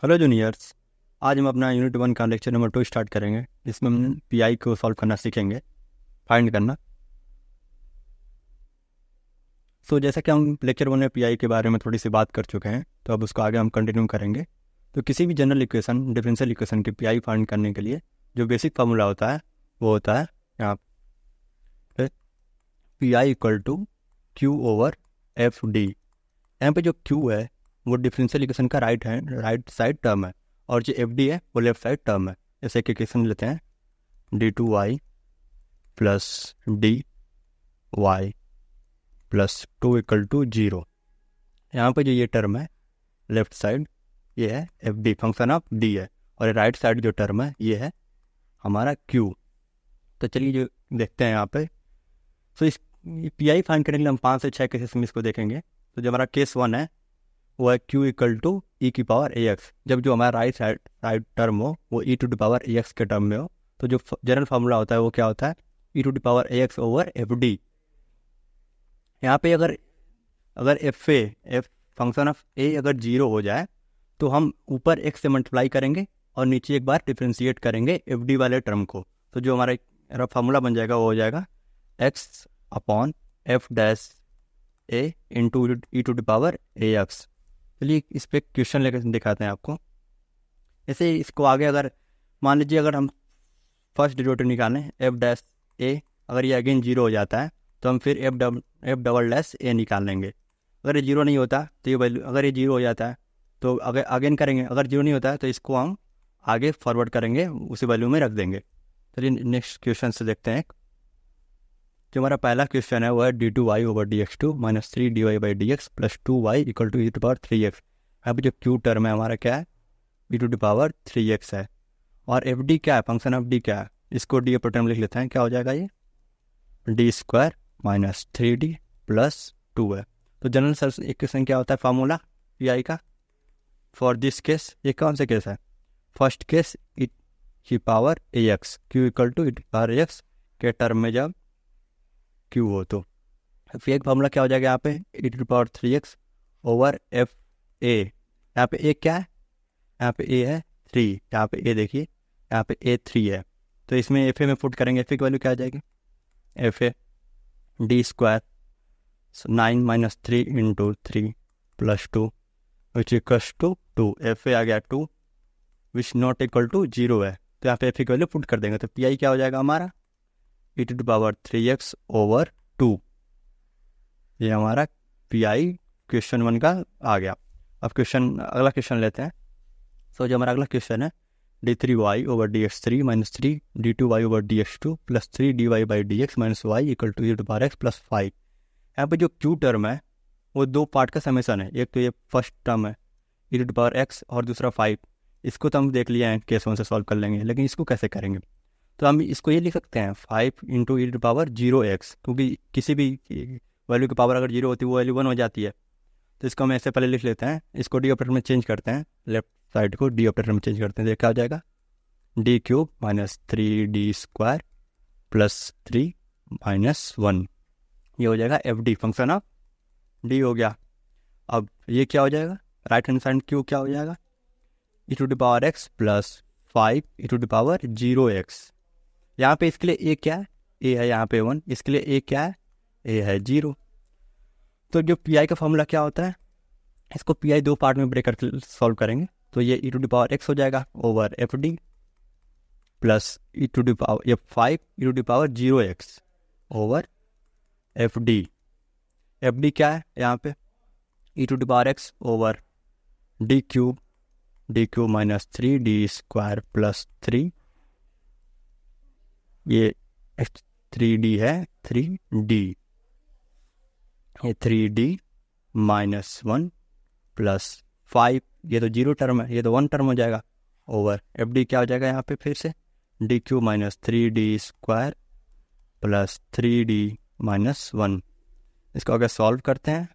Hello juniors. आज हम अपना यूनिट 1 का लेक्चर नंबर 2 स्टार्ट करेंगे, जिसमें हम पीआई को सॉल्व करना सीखेंगे, फाइंड करना। जैसा कि हम लेक्चर 1 में पीआई के बारे में थोड़ी सी बात कर चुके हैं, तो अब उसको आगे हम कंटिन्यू करेंगे। तो किसी भी जनरल इक्वेशन, डिफरेंशियल इक्वेशन की पीआई फाइंड करने के लिए जो बेसिक फार्मूला होता है वो होता है यहाँ पे PI equal to Q over F D. यहाँ पे जो क्यू है वो डिफरेंशियल इक्वेशन का राइट साइड टर्म है, और जो एफ डी है वो लेफ्ट साइड टर्म है। जैसे एक इक्वेशन लेते हैं, D two Y plus D Y plus 2 equal to 0। यहाँ पे जो ये टर्म है लेफ्ट साइड, ये है F D, function of D है, और राइट साइड जो टर्म है ये है हमारा क्यू। तो चलिए जो देखते हैं यहाँ पे, तो इस पी आई फाइंड करने के लिए हम 5 से 6 केसेस में इसको देखेंगे। तो जो हमारा केस 1 है वो है क्यू इक्वल टू ई की पावर ए एक्स। जब जो हमारा राइट टर्म हो वो e to the power A x के टर्म में हो, तो जो जनरल फार्मूला होता है वो क्या होता है, ई to the power A x over F D. यहाँ पे अगर एफ फंक्शन ऑफ ए अगर 0 हो जाए तो हम ऊपर एक्स से मल्टीप्लाई करेंगे और नीचे एक बार डिफ्रेंशिएट करेंगे एफ डी वाले टर्म को। तो जो हमारा फार्मूला बन जाएगा वो हो जाएगा X upon F dash A into E to the power A X. चलिए इस पर क्वेश्चन लेकर दिखाते हैं आपको। ऐसे इसको आगे अगर मान लीजिए अगर हम फर्स्ट डेरिवेटिव निकालें एफ डैश ए, अगर ये अगेन 0 हो जाता है तो हम फिर एफ डबल डैश ए निकाल लेंगे। अगर ये 0 नहीं होता तो ये वैल्यू, अगर ये 0 हो जाता है तो अगर अगेन करेंगे, अगर 0 नहीं होता है तो इसको हम आगे फॉरवर्ड करेंगे, उसी वैल्यू में रख देंगे। चलिए नेक्स्ट क्वेश्चन से देखते हैं। जो हमारा पहला क्वेश्चन है वो है D two Y over D X two minus 3 D Y by D X plus 2 Y equal to E to power 3 X. यहाँ पे जो क्यू टर्म है हमारा क्या है, ई टू द पावर 3 एक्स है, और एफ डी क्या है, फंक्शन ऑफ डी क्या है, इसको डी पर टर्म लिख लेते हैं। क्या हो जाएगा, ये D square minus 3d plus 2 है। तो जनरल सर इक्वेशन क्या होता है, फार्मूला पी आई का फॉर दिस केस। ये कौन सा केस है, फर्स्ट केस, ई की power A X, Q equal to E to power A x के टर्म में जब क्यू हो तो फिर एक फार्मूला क्या हो जाएगा यहाँ पे, e to power 3 x over f a. यहाँ पे ए क्या है, यहाँ पे ए है 3, यहाँ पे ए देखिए, यहाँ पे ए 3 है, तो इसमें एफ ए में पुट करेंगे, एफ ए की वैल्यू क्या आ जाएगी, f a D square 9 minus 3 into 3 plus 2 which equals to 2। F a आ गया 2 विच नॉट इक्वल टू 0 है, तो यहाँ पे एफ ए की वैल्यू पुट कर देंगे। तो पी आई क्या हो जाएगा हमारा, e to the power 3 x over 2। ये हमारा पी आई क्वेश्चन 1 का आ गया। अब अगला क्वेश्चन लेते हैं। जो हमारा अगला क्वेश्चन है D three Y over D X 3 minus 3 D two Y over D X 2 plus 3 D Y by D X minus Y equal to E to power x plus 5। यहाँ पे जो क्यू टर्म है वो 2 part का summation है, एक तो ये फर्स्ट टर्म है ई टू पावर एक्स और दूसरा 5। इसको तो हम देख लिया है, केस 1 से सॉल्व कर लेंगे, लेकिन इसको कैसे करेंगे, तो हम इसको ये लिख सकते हैं 5 into E to power 0x, क्योंकि किसी भी वैल्यू की पावर अगर 0 होती है वो वैल्यू 1 हो जाती है। तो इसको हम ऐसे पहले लिख लेते हैं, इसको डी ऑपरेटर में चेंज करते हैं, लेफ्ट साइड को डी ऑपरेटर में चेंज करते हैं, तो क्या हो जाएगा, D cube minus 3d square plus 3 minus 1, ये हो जाएगा F D, function of D हो गया। अब ये क्या हो जाएगा, राइट हैंड साइड क्यू क्या हो जाएगा, e to the power x plus 5 e to the power 0x। यहाँ पे इसके लिए ए क्या है, ए है यहाँ पे 1, इसके लिए ए क्या है, ए है 0। तो जो पी आई का फॉर्मूला क्या होता है, इसको पी आई 2 पार्ट में ब्रेक करके सॉल्व करेंगे। तो ये e to the power x हो जाएगा over F D plus E to the power ये 5 e to the power 0x over F D. F D क्या है यहाँ पे, e to the power x over D cube minus 3d square plus 3, ये 3d है 3d, ये 3d minus 1 plus 5, ये तो 0 टर्म है, ये तो 1 टर्म हो जाएगा ओवर एफ डी क्या हो जाएगा यहाँ पे फिर से D Q minus 3d square plus 3d minus 1। इसको अगर सॉल्व करते हैं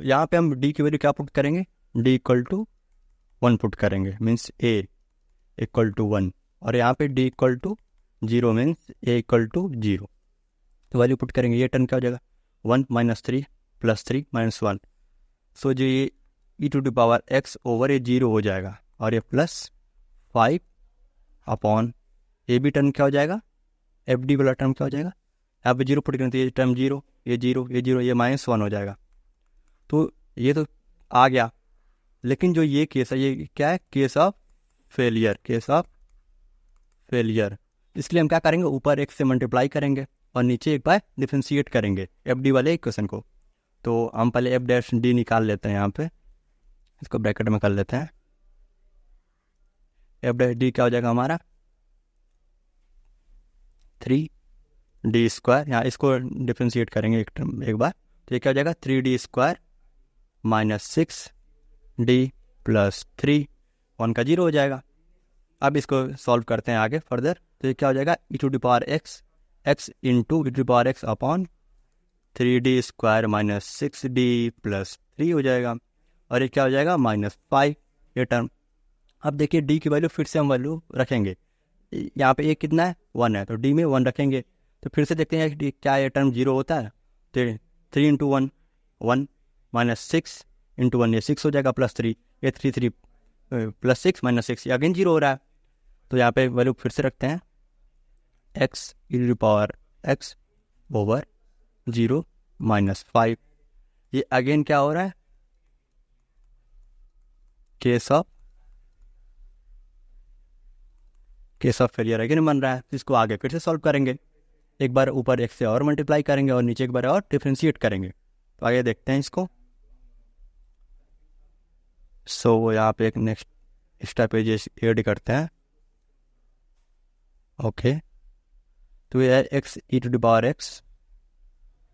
यहाँ पे हम d की वैल्यू क्या पुट करेंगे, d इक्वल टू 1 पुट करेंगे, मीन्स a इक्वल टू 1, और यहाँ पे d equal to 0 means a equal to 0। तो वैल्यू पुट करेंगे, ये टर्म क्या हो जाएगा 1 माइनस 3 प्लस 3 माइनस 1। सो जो ये e to the power x over ये 0 हो जाएगा और ये प्लस 5 अपॉन ये भी टर्म क्या हो जाएगा, एफ डी वाला टर्म क्या हो जाएगा, यहाँ पे 0 पुट करें तो ये टर्म 0, ये 0, ये 0, ये माइनस 1 हो जाएगा। तो ये तो आ गया, लेकिन जो ये केस है ये क्या है, case of failure, case of failure. इसलिए हम क्या करेंगे, ऊपर x से मल्टीप्लाई करेंगे और नीचे एक बार डिफरेंशिएट करेंगे एफ डी वाले इक्वेशन को। तो हम पहले एफ डैश डी निकाल लेते हैं, यहाँ पे इसको ब्रैकेट में कर लेते हैं। एफ डैश डी क्या हो जाएगा हमारा 3d², यहाँ इसको डिफरेंशिएट करेंगे एक बार, तो ये क्या हो जाएगा 3d² माइनस 6d प्लस 3, 1 का 0 हो जाएगा। अब इसको सॉल्व करते हैं आगे फर्दर, तो ये क्या हो जाएगा e to the power x, x into E to the power x upon 3d² minus 6d plus 3 हो जाएगा, और ये क्या हो जाएगा -5 ये टर्म। अब देखिए डी की वैल्यू फिर से हम वैल्यू रखेंगे, यहाँ पे ए कितना है 1 है, तो डी में 1 रखेंगे। तो फिर से देखते हैं कि क्या ये टर्म 0 होता है, तो 3 इंटू 1 1 माइनस 6 इंटू 1 ये 6 हो जाएगा प्लस 3, ये 3 प्लस 6 माइनस 6 ये अगेन 0 हो रहा है। तो यहाँ पे वैल्यू फिर से रखते हैं X E to the power x over 0 minus 5, ये अगेन क्या हो रहा है, केस ऑफ फेलियर अगेन बन रहा है। इसको आगे फिर से सॉल्व करेंगे, एक बार ऊपर x से और मल्टीप्लाई करेंगे और नीचे एक बार और डिफरेंशिएट करेंगे। तो आगे देखते हैं इसको। सो यहाँ पे एक नेक्स्ट स्टेप ऐड करते हैं। ओके, तो ये है X E to the power x,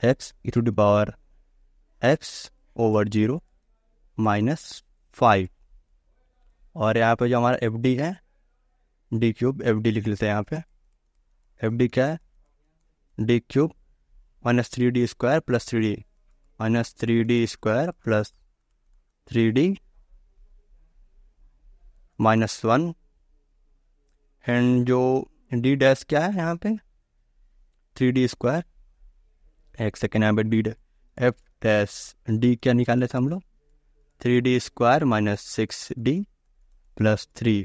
X E to the power x over 0 minus 5, और यहाँ पे जो हमारा एफ डी है डी क्यूब, एफ डी लिख लेते हैं यहाँ पे। एफ डी क्या है, D cube minus 3d² plus 3d minus 3d² plus 3d minus 1, and जो डी डैश क्या है यहाँ पे 3d², एक सेकेंड यहाँ पे डी एफ डैश डी क्या निकाल लेते हम लोग 3d² माइनस 6d प्लस 3।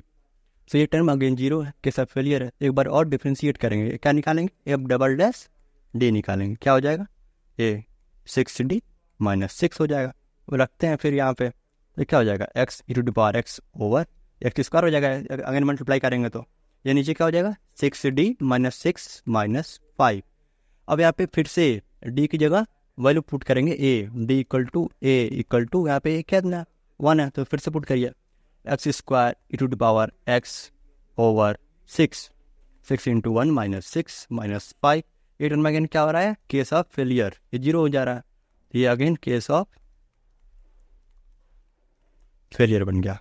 तो ये टर्म अगेन 0 है, केस ऑफ फेलियर है। एक बार और डिफरेंशिएट करेंगे, क्या निकालेंगे, एफ डबल डैश डी निकालेंगे, क्या हो जाएगा ये 6d माइनस 6 हो जाएगा। वो रखते हैं फिर यहाँ पे, तो क्या हो जाएगा X E to the power x over x² हो जाएगा, अगेन मल्टीप्लाई करेंगे तो ये नीचे क्या हो जाएगा 6d माइनस 6 माइनस 5। अब यहाँ पे फिर से d की जगह वैल्यू पुट करेंगे a, d इक्वल टू यहाँ पे क्या ना 1 है, तो फिर से पुट करिए x² E to the power x over 6 into 1 minus 6 minus 5। ये टर्म अगेन क्या हो रहा है, केस ऑफ फेलियर, ये 0 हो जा रहा है, ये अगेन केस ऑफ फेलियर बन गया।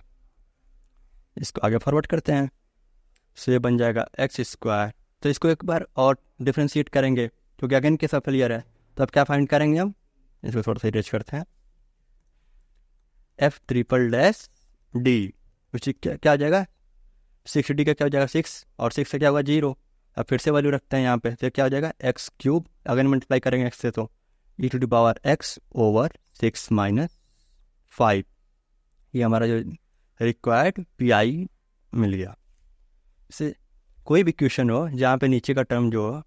इसको आगे फॉरवर्ड करते हैं, सो ये बन जाएगा x²। तो इसको एक बार और डिफरेंशिएट करेंगे क्योंकि अगेन केस ऑफ फेलियर है। तो अब क्या फाइंड करेंगे हम, इसको थोड़ा सा इरेज करते हैं, एफ ट्रिपल डैश डी कुछ क्या हो जाएगा 6d का क्या हो जाएगा 6, और 6 से क्या होगा 0। अब फिर से वैल्यू रखते हैं यहाँ पे, तो क्या हो जाएगा x³ अगेन मल्टीप्लाई करेंगे x से, तो e to the power x over 6 minus 5। ये हमारा जो रिक्वायर्ड पीआई मिल गया। इससे कोई भी क्वेश्चन हो जहाँ पे नीचे का टर्म जो हो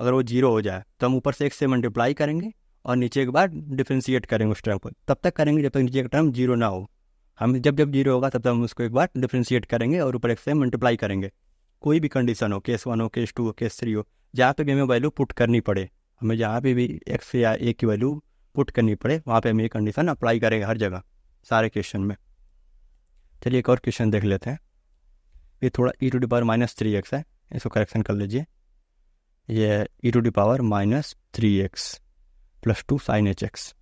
अगर वो 0 हो जाए तो हम ऊपर से x से मल्टीप्लाई करेंगे और नीचे के बाद डिफरेंशिएट करेंगे उस टर्म को, तब तक करेंगे जब तक नीचे का टर्म 0 ना हो। हम जब 0 होगा तब तक हम उसको एक बार डिफरेंशिएट करेंगे और ऊपर x से मल्टीप्लाई करेंगे। कोई भी कंडीशन हो, केस 1 हो, केस 2 हो, केस 3 हो, जहाँ पे भी हमें वैल्यू पुट करनी पड़े, हमें जहाँ पे भी x या a की वैल्यू पुट करनी पड़े वहाँ पे हम ये कंडीशन अप्लाई करेंगे हर जगह, सारे क्वेश्चन में। चलिए एक और क्वेश्चन देख लेते हैं। ये थोड़ा ई टू द पावर -3x है, इसको करेक्शन कर लीजिए। ये e to the power -3x plus 2 sin hx।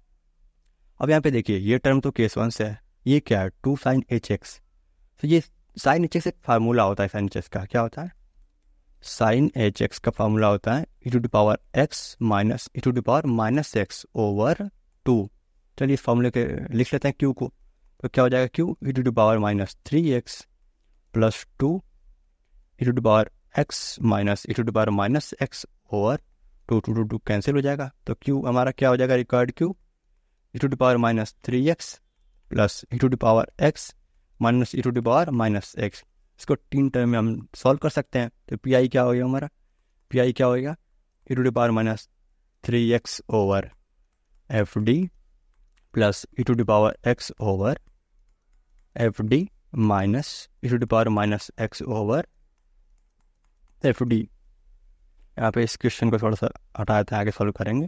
अब यहाँ पे देखिए ये टर्म तो केस 1 से है, ये क्या है 2 sin hx। तो ये sin hx एक फार्मूला होता है, sin hx का क्या होता है, sin hx का फार्मूला होता है ई to the power x minus E to the power -x over 2। चलिए इस फार्मूले के लिख लेते हैं q को, तो क्या हो जाएगा q E to the power -3x plus 2 E to the power x minus E to the power -x over 2 cancel हो जाएगा। तो q हमारा क्या हो जाएगा, required q E to the power minus 3x plus E to the power x minus E to the power minus x। इसको 3 term में हम सॉल्व कर सकते हैं। तो पी आई क्या होगा हमारा, पी आई क्या होगा, e to the power minus 3x over F D plus E to the power x over F D minus E to the power minus x over F D. यहाँ पे इस question को थोड़ा सा हटा देते हैं, आगे सॉल्व करेंगे।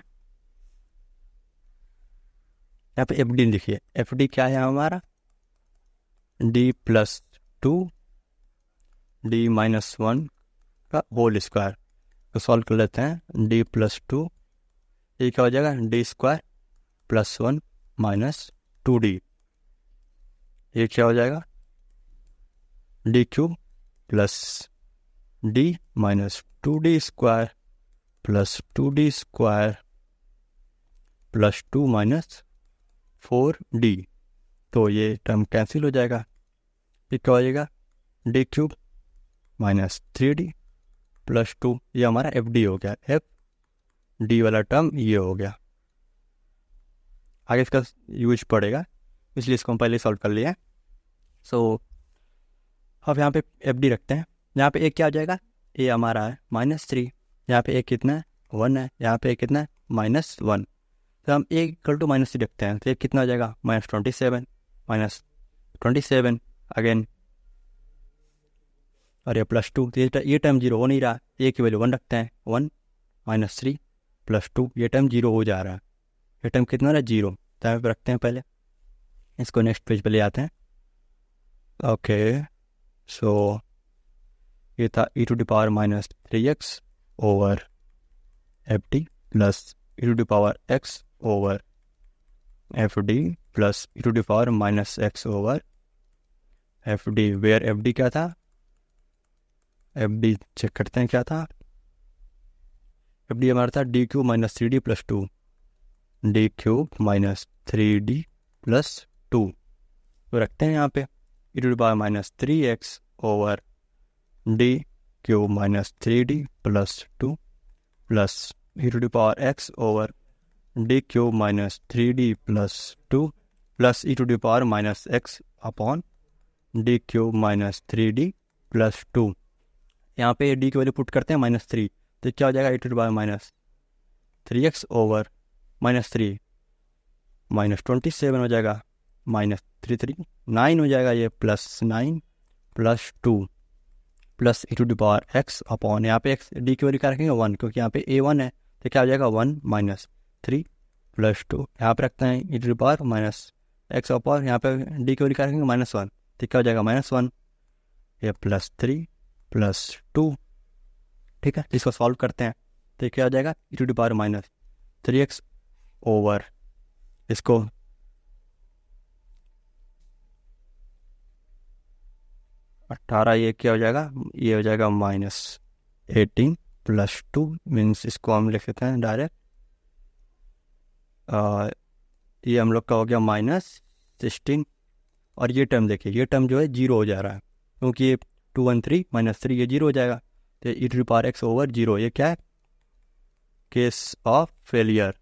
यहाँ पे एफ डी लिखिए, एफ डी क्या है हमारा, डी प्लस 2 डी माइनस 1 का होल स्क्वायर। तो सॉल्व कर लेते हैं, डी प्लस 2 ये क्या हो जाएगा, D square plus 1 minus 2d। ये क्या हो जाएगा, D cube plus D minus 2d square plus 2d square plus 2 minus 4d। तो ये टर्म कैंसिल हो जाएगा। ये क्या हो जाएगा, D cube minus 3d plus 2, ये हमारा एफ डी हो गया, एफ डी वाला टर्म ये हो गया। आगे इसका यूज पड़ेगा, इसलिए इसको हम पहले सॉल्व कर लिया। सो अब यहाँ पे एफ डी रखते हैं। यहाँ पे एक क्या आ जाएगा, ये हमारा है -3, यहाँ पे एक कितना है 1 है, यहाँ पे एक कितना है -1। तो हम एक इक्वल टू -3 रखते हैं, तो एक कितना हो जाएगा -27 अगेन, और ये +2। तो ये टर्म 0 हो नहीं रहा, ए की वैल्यू 1 रखते हैं, 1 -3 + 2, ये टर्म 0 हो जा रहा है। ये टर्म कितना रहा, 0। तो यहाँ पे रखते हैं, पहले इसको नेक्स्ट पेज पे ले आते हैं। ओके, सो ये था e to the power minus 3x over F D plus E to the power x over F D plus E to the power minus x over F D, where f D क्या था, F D check करते हैं क्या था, F D हमारा था D cube minus 3d plus 2, D cube minus 3d plus 2। तो रखते हैं यहाँ पे e to the power minus 3x over D cube minus 3d plus 2 plus E to the power x over D cube minus 3d plus 2 plus E to the power minus x upon D cube minus 3d plus 2। यहाँ पे D की value put करते हैं -3, तो क्या हो जाएगा, e to the power minus 3x over -3 -27 हो जाएगा, -9 हो जाएगा, ये +9 plus 2 plus E to the power x upon, यहाँ पे x डी की वैल्यू क्या रखेंगे 1, क्योंकि यहाँ पे a1 है, तो क्या हो जाएगा 1 -3 प्लस 2। यहाँ पे रखते हैं e to the power minus x upon, यहाँ पे डी की वैल्यू क्या रखेंगे -1, तो क्या हो जाएगा -1, ये +3 प्लस 2। ठीक है, इसको सॉल्व करते हैं, तो क्या हो जाएगा, e to the power minus 3x over, इसको -18, ये क्या हो जाएगा, ये हो जाएगा -18 प्लस 2 मीन्स इसको हम लिख सकते हैं डायरेक्ट, ये हम लोग का हो गया -16। और ये टर्म देखिए, ये टर्म जो है 0 हो जा रहा है, क्योंकि ये 213 -3 ये 0 हो जाएगा, तो e to the power x over 0, ये क्या है, केस ऑफ फेलियर।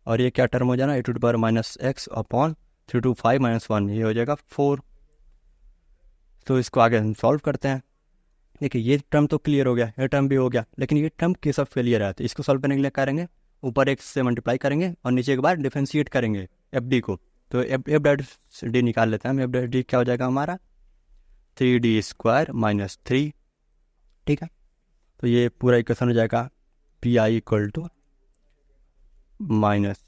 और ये क्या टर्म हो जाना, e to the power minus x upon 3 to 5 - 1, ये हो जाएगा 4। तो इसको आगे हम सॉल्व करते हैं। देखिए ये टर्म तो क्लियर हो गया, ये टर्म भी हो गया, लेकिन ये टर्म केस ऑफ फेलियर है, तो इसको सॉल्व करने के लिए करेंगे, ऊपर x से मल्टीप्लाई करेंगे और नीचे एक बार डिफरेंशिएट करेंगे एफ डी को। तो एफ डैट डी निकाल लेते हैं हम, एफ डैट डी क्या हो जाएगा हमारा 3d स्क्वायर माइनस 3। ठीक है, तो ये पूरा इक्वेशन हो जाएगा P I equal to minus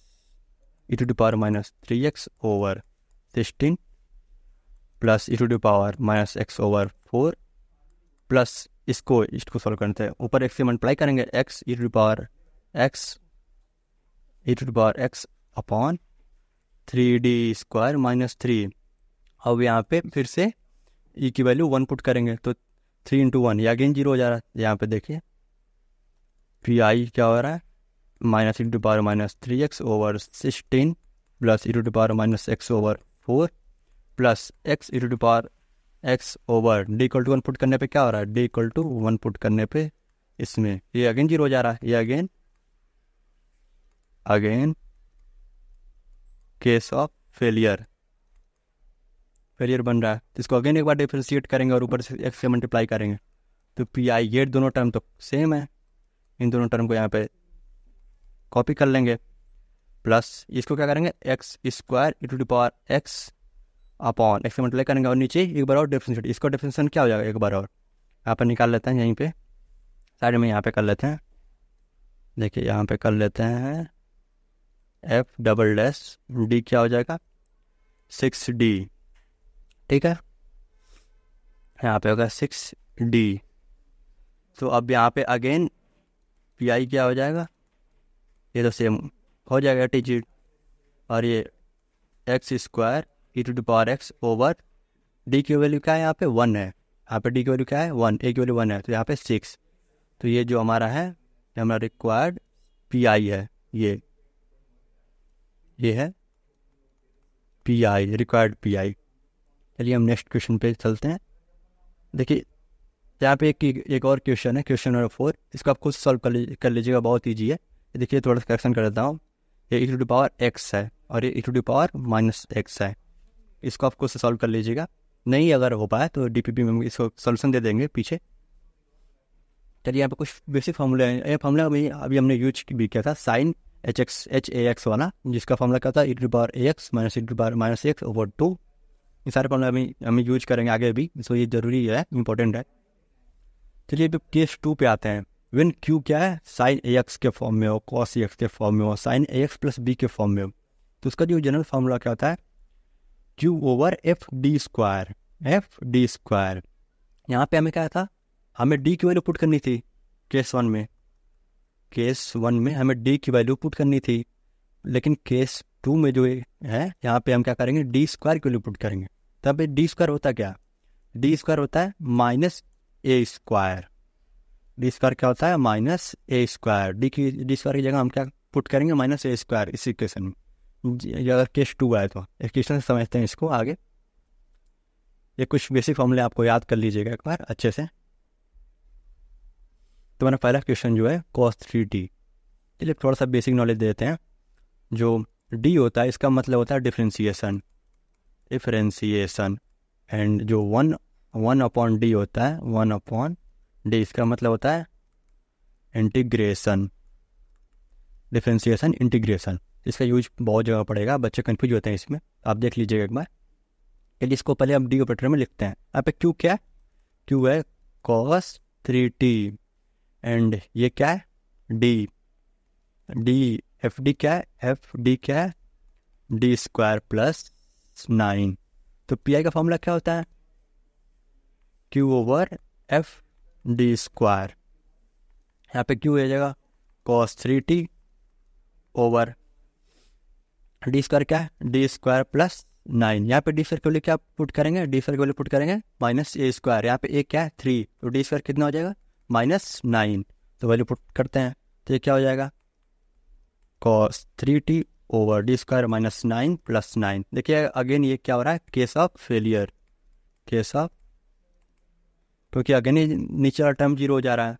E to the power minus 3x over 16 plus E to the power minus x over 4 plus इसको सॉल्व करते हैं, ऊपर x से मल्टीप्लाई करेंगे, x E to the power x upon 3d square minus 3। अब यहाँ पे फिर से e की वैल्यू 1 पुट करेंगे, तो 3 × 1 ये अगेन 0 हो जा रहा है। यहाँ पे देखिए पी आई क्या हो रहा है, minus E to the power minus 3x over 16 plus E to the power minus x over 4 plus x E to the power x over d equal to 1 put करने पे क्या हो रहा है, d इक्वल टू 1 पुट करने पे इसमें ये अगेन 0 हो जा रहा है, ये अगेन केस ऑफ फेलियर बन रहा है, तो इसको अगेन एक बार डिफ्रेंशिएट करेंगे और ऊपर से एक्स से मल्टीप्लाई करेंगे, तो पी आई, ये दोनों टर्म तो सेम है, इन दोनों टर्म को यहाँ पे कॉपी कर लेंगे, प्लस इसको क्या करेंगे X square E to the power x upon X से मल्टीप्लाई करेंगे, और नीचे एक बार और डिफ्रेंशिएट, इसका डिफ्रेंशिएशन क्या हो जाएगा एक बार और यहाँ पर निकाल लेते हैं, यहीं पे साइड में यहाँ पे कर लेते हैं, देखिए यहाँ पे कर लेते हैं एफ डबल डैश डी, क्या हो जाएगा 6D, ठीक है, यहाँ पे होगा 6D। तो अब यहाँ पे अगेन पी आई क्या हो जाएगा, ये तो सेम हो जाएगा टीजी, और ये X square E to the power x over D की वैल्यू क्या है, यहाँ पे 1 है, यहाँ पे डी की वैल्यू क्या है 1, ए की वैल्यू 1 है, तो यहाँ पे 6, तो ये जो हमारा है, ये हमारा रिक्वायर्ड पी आई है, ये है P I, required P I. चलिए हम नेक्स्ट क्वेश्चन पे चलते हैं। देखिए यहाँ पे एक और क्वेश्चन है, क्वेश्चन नंबर 4, इसको आप खुद सॉल्व कर लीजिएगा, बहुत ईजी है। देखिए थोड़ा सा करेक्शन कर देता हूँ, ये e to the power x है और ये e to the power minus x है, इसको आप खुद से सॉल्व कर लीजिएगा, नहीं अगर हो पाए तो डीपीपी में इसको सॉल्यूशन दे देंगे पीछे। चलिए यहाँ पे कुछ बेसिक फार्मूले हैं, ये फार्मूला अभी हमने यूज भी किया था, साइन एच ए एक्स वाला, जिसका फार्मूला क्या था e to the power A x minus E to the power minus x over 2, ये सारे फार्मूला हमें यूज करेंगे आगे भी, सो ये जरूरी है, इंपॉर्टेंट है। चलिए अभी केस 2 पे आते हैं। व्हेन क्यू क्या है, साइन ए एक्स के फॉर्म में हो, कॉस ए एक्स के फॉर्म में हो, साइन ए एक्स प्लस बी के फॉर्म में हो, तो उसका जो जनरल फार्मूला क्या होता है, Q over F D square, यहाँ पे हमें क्या था, हमें डी की वैल्यू पुट करनी थी, केस 1 में हमें डी की वैल्यू पुट करनी थी, लेकिन केस 2 में जो है यहाँ पे हम क्या करेंगे, डी स्क्वायर की वैल्यू पुट करेंगे। तब डी स्क्वायर होता क्या, डी स्क्वायर होता है minus A square, D square क्या होता है minus A square, D square की जगह हम क्या पुट करेंगे, माइनस ए स्क्वायर इस इक्वेशन में, अगर केस 2 आए तो इक्वेशन से समझते हैं इसको आगे। ये कुछ बेसिक फॉर्मूले आपको याद कर लीजिएगा एक बार अच्छे से। तो मेरा पहला क्वेश्चन जो है cos 3t, चलिए थोड़ा सा बेसिक नॉलेज देते हैं। जो d होता है इसका मतलब होता है डिफ्रेंसिएशन, एंड जो 1 अपॉन डी होता है, 1 अपॉन डी, इसका मतलब होता है इंटीग्रेशन, डिफ्रेंसिएशन इंटीग्रेशन। इसका यूज बहुत जगह पड़ेगा, बच्चे कंफ्यूज होते हैं इसमें, आप देख लीजिएगा एक बार। चलिए इसको पहले हम डी ऑपरेटर में लिखते हैं। यहाँ पे क्यू क्या है, क्यू है cos 3t, एंड ये क्या है डी एफ डी क्या है डी स्क्वायर प्लस 9। तो पी आई का फॉर्मूला क्या होता है, Q over F D square, यहाँ पे क्यू हो जाएगा cos 3t over D square क्या है, डी स्क्वायर प्लस 9। यहाँ पे डी स्क्वायर के लिए क्या पुट करेंगे, डी स्क्वायर के लिए पुट करेंगे माइनस ए स्क्वायर, यहाँ पे ए क्या है 3, तो डी स्क्वायर कितना हो जाएगा -9, तो वैल्यू पुट करते हैं, तो ये क्या हो जाएगा cos 3t over D square minus 9 plus 9। देखिए अगेन ये क्या हो रहा है, केस ऑफ फेलियर, क्योंकि अगेन ही नीचे वाला टर्म 0 हो जा रहा है,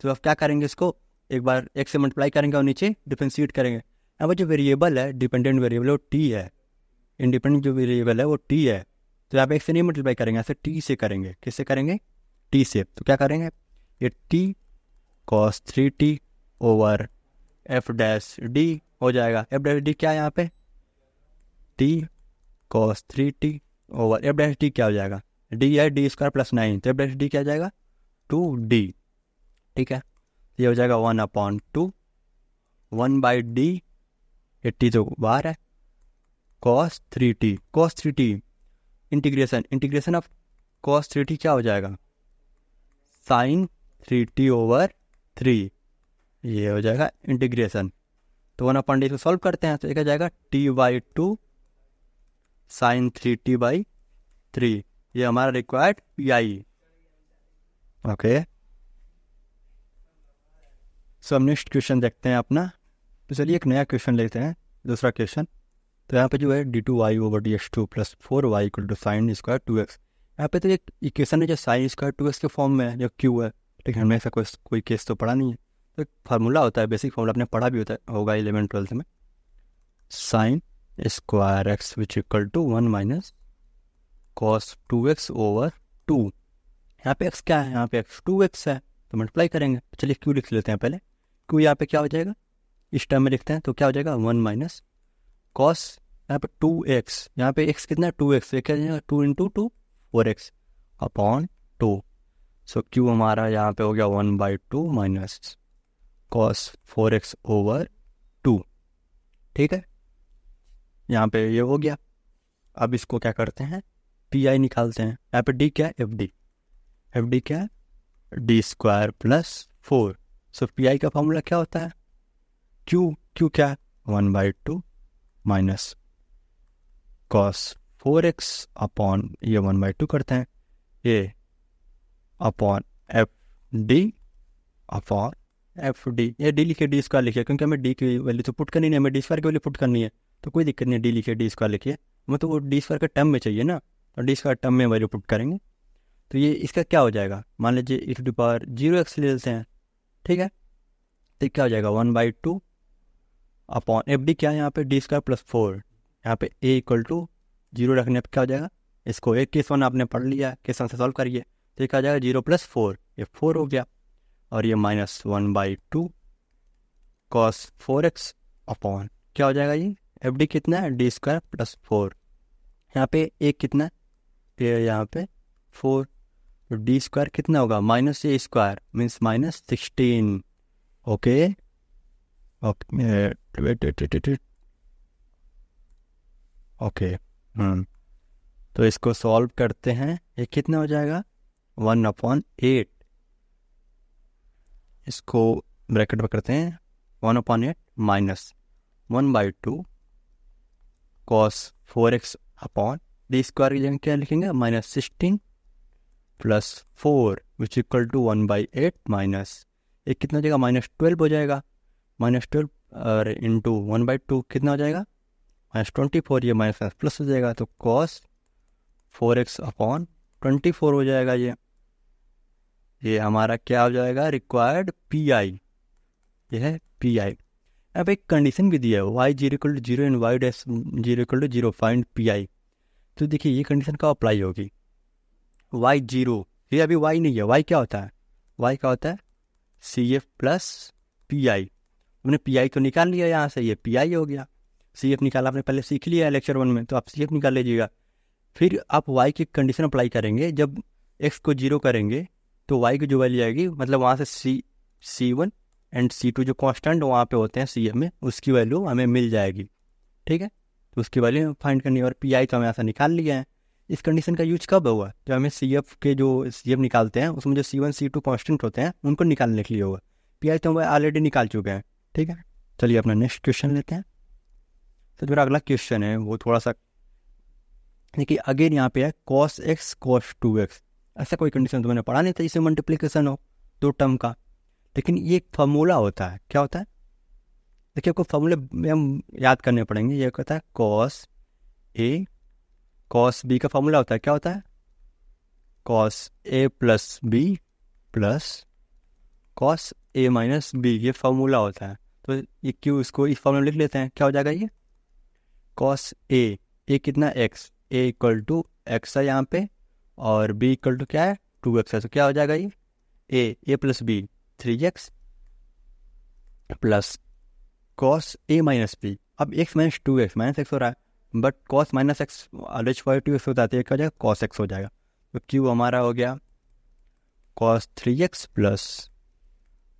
तो अब क्या करेंगे, इसको एक बार x से मल्टीप्लाई करेंगे और नीचे डिफरेंशिएट करेंगे। अब जो वेरिएबल है, डिपेंडेंट वेरिएबल वो t है, इंडिपेंडेंट जो वेरिएबल है वो t है, तो यहाँ पे x से नहीं मल्टीप्लाई करेंगे, ऐसे t से करेंगे। किससे करेंगे, t से। तो क्या करेंगे, ये t cos 3t over F dash D हो जाएगा। एफ डैश डी क्या है यहाँ पे, t cos 3t over F dash D क्या हो जाएगा, डी है डी स्क्वायर प्लस 9, तो एफ डैश डी क्या हो जाएगा 2d, ठीक है। ये हो जाएगा 1/2, 1/d, 80 तो बाहर है, cos 3t integration of cos 3t क्या हो जाएगा, sin 3t ओवर 3, ये हो जाएगा इंटीग्रेशन। तो 1/d को सॉल्व करते हैं, तो एक आ जाएगा t/2 sin 3t/3, ये हमारा रिक्वायर्ड पी, ओके। सो हम नेक्स्ट क्वेश्चन देखते हैं अपना। तो चलिए एक नया क्वेश्चन लेते हैं, दूसरा क्वेश्चन। तो यहाँ पे जो है d2y over dx2 plus 4y equal to sine square 2x, यहाँ पे तो एक इक्वेशन है जो साइन स्क्वायर 2x के फॉर्म में है, जो q है, लेकिन हमें ऐसा कोई केस तो पढ़ा नहीं है। तो एक फार्मूला होता है, बेसिक फार्मूला आपने पढ़ा भी होगा 11th 12th में, sine square X which equal to 1 minus cos 2x over 2। यहाँ पे x क्या है, यहाँ पे x 2x है तो मल्टीप्लाई करेंगे। चलिए क्यू लिख लेते हैं पहले। क्यू यहाँ पे क्या हो जाएगा, इस टर्म में लिखते हैं तो क्या हो जाएगा 1 माइनस कॉस, यहाँ पे 2x, यहाँ पे x कितना है 2x, ये क्या हो जाएगा 2 इंटू 2 4x अपॉन 2। सो क्यू हमारा यहाँ पे हो गया 1/2 माइनस कॉस 4x ओवर 2। ठीक है, यहाँ पे ये हो गया। अब इसको क्या करते हैं, पी आई निकालते हैं। यहाँ पे डी क्या है, एफ डी क्या है, D square plus 4। So P I का फॉर्मूला क्या होता है, क्यू क्या है 1/2 माइनस कॉस 4x अपॉन ये 1/2 करते हैं, ये upon F D upon F D. ये डी लिखिए, डी स्क्वायर लिखिए, क्योंकि हमें डी की वैल्यू तो पुट करनी नहीं, हमें डी स्क्वायर की वैल्यू पुट करनी है, तो कोई दिक्कत नहीं है, डी लिखिए, डी स्क्वायर लिखिए। हमें तो वो डी स्क्वायर का टर्म में चाहिए ना, तो डी स्क्वायर टर्म में वैल्यू पुट करेंगे। तो ये इसका क्या हो जाएगा, मान लीजिए e to the power 0x ले लेते हैं। ठीक है, तो क्या हो जाएगा 1/2 अपॉन एफ डी क्या है यहाँ पे डी स्क्वायर प्लस 4। यहाँ पे ए इक्वल टू 0 रखने पर क्या हो जाएगा, इसको एक केस 1 आपने पढ़ लिया, केस 1 से सॉल्व करिए तो ये क्या हो जाएगा 0 + 4, ये 4 हो गया, और ये माइनस 1/2 कॉस 4x अपॉन क्या हो जाएगा, ये एफ डी कितना है डी स्क्वायर प्लस 4। यहाँ पे एक कितना है, यहाँ पे 4, तो डी स्क्वायर कितना होगा minus A square means -16। Okay okay तो इसको सॉल्व करते हैं, ये कितना हो जाएगा 1/8। इसको ब्रैकेट में करते हैं 1/8 minus 1/2 cos 4x upon D square की जगह क्या लिखेंगे -16 plus 4 which equal to 1/8 minus एक कितना हो जाएगा -12 हो जाएगा, -12 और इंटू 1/2 कितना हो जाएगा -24, ये माइनस प्लस हो जाएगा, तो कॉस 4x अपॉन 24 हो जाएगा। ये हमारा क्या हो जाएगा रिक्वायर्ड पी आई, ये है पी आई। अब एक कंडीशन भी दिया है y 0 and y dash 0 find P I. तो देखिए ये कंडीशन कब अप्लाई होगी, y 0, ये अभी y नहीं है, y क्या होता है, y क्या होता है C F plus P I. हमने पी आई तो निकाल लिया यहाँ से, ये पी आई हो गया। सी एफ निकाला आपने पहले सीख लिया है लेक्चर 1 में, तो आप सी एफ निकाल लीजिएगा। फिर आप y की कंडीशन अप्लाई करेंगे, जब x को 0 करेंगे तो y की जो वैल्यू आएगी, मतलब वहाँ से C1 एंड C2 जो कांस्टेंट वहाँ पे होते हैं सी एफ में, उसकी वैल्यू हमें मिल जाएगी। ठीक है, तो उसकी वैल्यू फाइंड करनी है, और पी आई तो हमें ऐसा निकाल लिया है। इस कंडीशन का यूज कब हुआ, जब हमें सी एफ के जो सी एफ निकालते हैं उसमें जो C1 C2 कांस्टेंट होते हैं उनको निकालने के लिए होगा। पी आई तो हम ऑलरेडी निकाल चुके हैं। ठीक है, चलिए अपना नेक्स्ट क्वेश्चन लेते हैं। तो जो अगला क्वेश्चन है वो थोड़ा सा देखिए, अगेन यहाँ पे है cos x cos 2x। ऐसा कोई कंडीशन तो मैंने पढ़ा नहीं था, इससे मल्टीप्लिकेशन हो दो टर्म का, लेकिन ये एक फार्मूला होता है। क्या होता है, देखिए आपको फार्मूले में हम याद करने पड़ेंगे। ये कहता है cos a cos b का फार्मूला होता है, क्या होता है cos a plus b plus cos a minus b, ये फार्मूला होता है। तो ये क्यों, इसको इस फार्मूला लिख लेते हैं, क्या हो जाएगा ये cos a कितना x, a equal to x है यहाँ पे, और b इक्वल टू क्या है 2x है, तो क्या हो जाएगा ये a plus b 3x plus cos a minus b। अब x माइनस 2x -x हो रहा है, but cos minus x always positive x होता है, तो ये क्या हो जाएगा cos x हो जाएगा। तो q हमारा हो गया cos 3x plus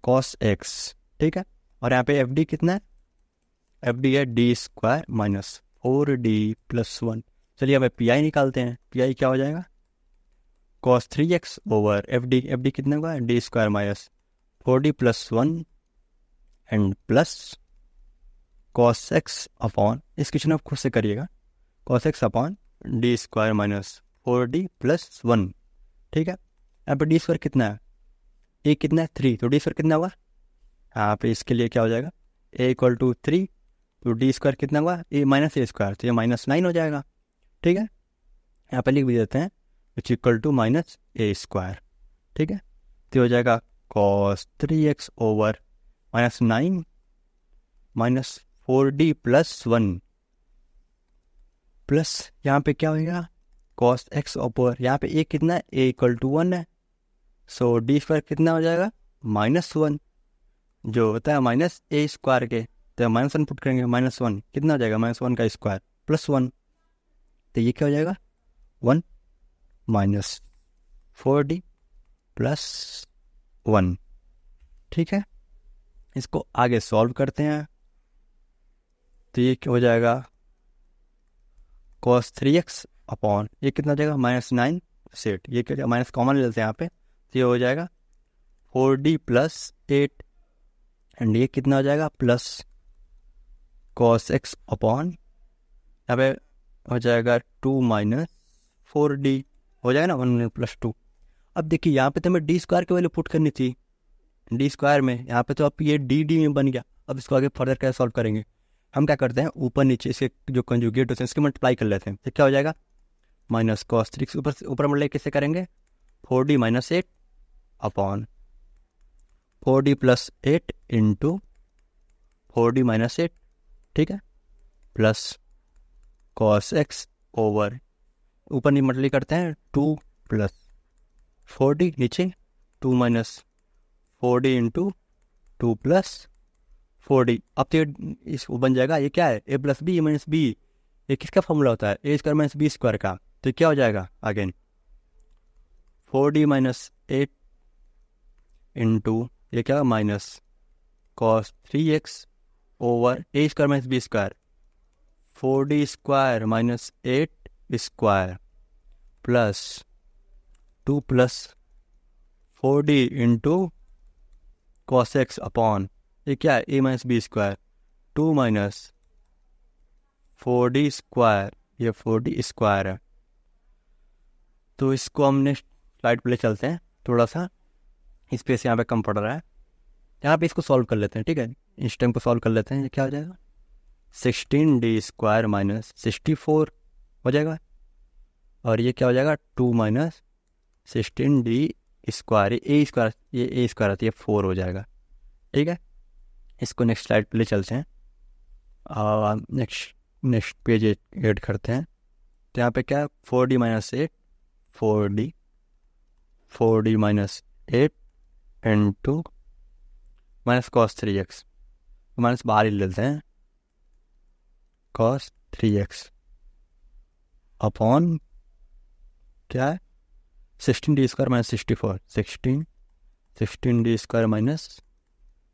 cos x। ठीक है, और यहाँ पे एफ डी कितना है, एफ डी है D square minus 4d plus 1। चलिए अब पी आई निकालते हैं। पी आई क्या हो जाएगा cos 3x over F D कितना होगा D square minus 4d plus 1 and plus cos x upon, इस क्वेश्चन आप खुद से करिएगा, cos x upon D square minus 4d plus 1। ठीक है, यहाँ पे डी स्क्वायर कितना है, ए कितना है 3, तो डी स्क्वायर कितना होगा, यहाँ पे इसके लिए क्या हो जाएगा a इक्वल टू 3, तो डी स्क्वायर कितना हुआ ए माइनस ए स्क्वायर, तो ये -9 हो जाएगा। ठीक है, यहाँ पे लिख भी देते हैं which equal to minus A square. ठीक है, तो हो जाएगा cos 3x over -9 -4d plus 1 plus यहाँ पे क्या होगा कॉस एक्स अपोर यहाँ पे ए कितना है ए इक्वल टू 1 है, सो डी स्क्वायर कितना हो जाएगा -1 जो होता है माइनस ए स्क्वायर के, तो -1 पुट करेंगे, -1 कितना हो जाएगा -1 का स्क्वायर +1, तो ये क्या हो जाएगा 1 माइनस 4D + 1। ठीक है, इसको आगे सॉल्व करते हैं, तो ये क्या हो जाएगा cos 3x अपॉन ये कितना हो जाएगा -9 सेट, ये क्या माइनस कॉमन ले लेते हैं यहाँ पे, तो ये हो जाएगा 4D + 8 एंड ये कितना हो जाएगा प्लस cos x अपॉन यहाँ पे हो जाएगा 2 - 4D हो जाएगा ना 1 + 2। अब देखिए यहाँ पे तो हमें डी स्क्वायर की वैल्यू पुट करनी थी, डी स्क्वायर में यहाँ पे तो अब ये डी में बन गया। अब इसको आगे फर्दर कैसे सॉल्व करेंगे, हम क्या करते हैं ऊपर नीचे इसके जो कंजुगेट होते हैं इसके मल्टीप्लाई कर लेते हैं, तो क्या हो जाएगा -cos 3 ऊपर मल्टीप्लाई कैसे करेंगे 4D - 8 upon 4D + 8 into 4D - 8, ठीक है, प्लस cos x ओवर ऊपर नहीं मल्टीप्लाई करते हैं 2 + 4D नीचे 2 - 4D इंटू 2 + 4D। अब तो ये इस बन जाएगा, ये क्या है a + b - b, ये किसका फॉर्मूला होता है a² - b² का, तो क्या हो जाएगा अगेन 4D - 8 इंटू ये क्या minus cos 3x over a² - b² 4D² - 8 square plus 2 + 4D into cos x upon ये क्या है a - b² 2 - 4D², ये 4D² है। तो इसको हमने स्लाइड पे ले चलते हैं, थोड़ा सा स्पेस यहाँ पे कम पड़ रहा है, यहाँ पे इसको सॉल्व कर लेते हैं, ठीक है, इस टाइम को सॉल्व कर लेते हैं, ये क्या हो जाएगा 16D² - 64 हो जाएगा, और ये क्या हो जाएगा 2 - 16D², ये a स्क्वायर आती है 4 हो जाएगा। ठीक है, इसको नेक्स्ट स्लाइड पे ले चलते हैं और नेक्स्ट पेज ऐड करते हैं, तो यहाँ पे क्या है 4D - 8 4D - 8 into -cos 3x, minus बाहर ही ले लेते हैं cos 3x अपॉन क्या है 16D² - 64 16D² -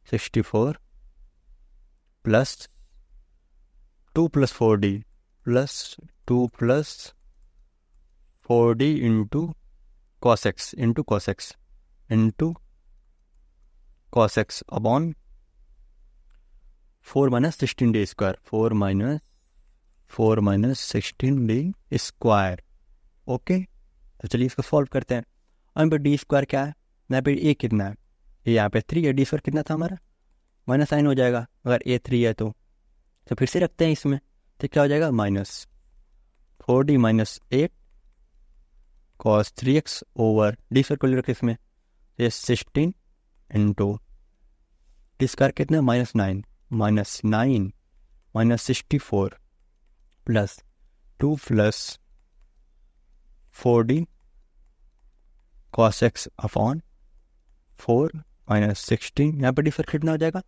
64 plus 2 + 4D plus 2 + 4D into cos x into cos x upon 4 - 16D², 4 - 16D²। Okay, तो चलिए इसको सॉल्व करते हैं। अब यहाँ पे D² क्या है, यहाँ पे a कितना है, ये यहाँ पे 3 है, D² कितना था हमारा -9 हो जाएगा, अगर a 3 है तो फिर से रखते हैं इसमें, तो क्या हो जाएगा -4D - 8 cos 3x over D² को ले रखे इसमें, ये 16 इंटू D² कितना -9 - 64 plus 2 + 4D cos x upon 4 - 16, यहाँ पे D² कितना हो जाएगा,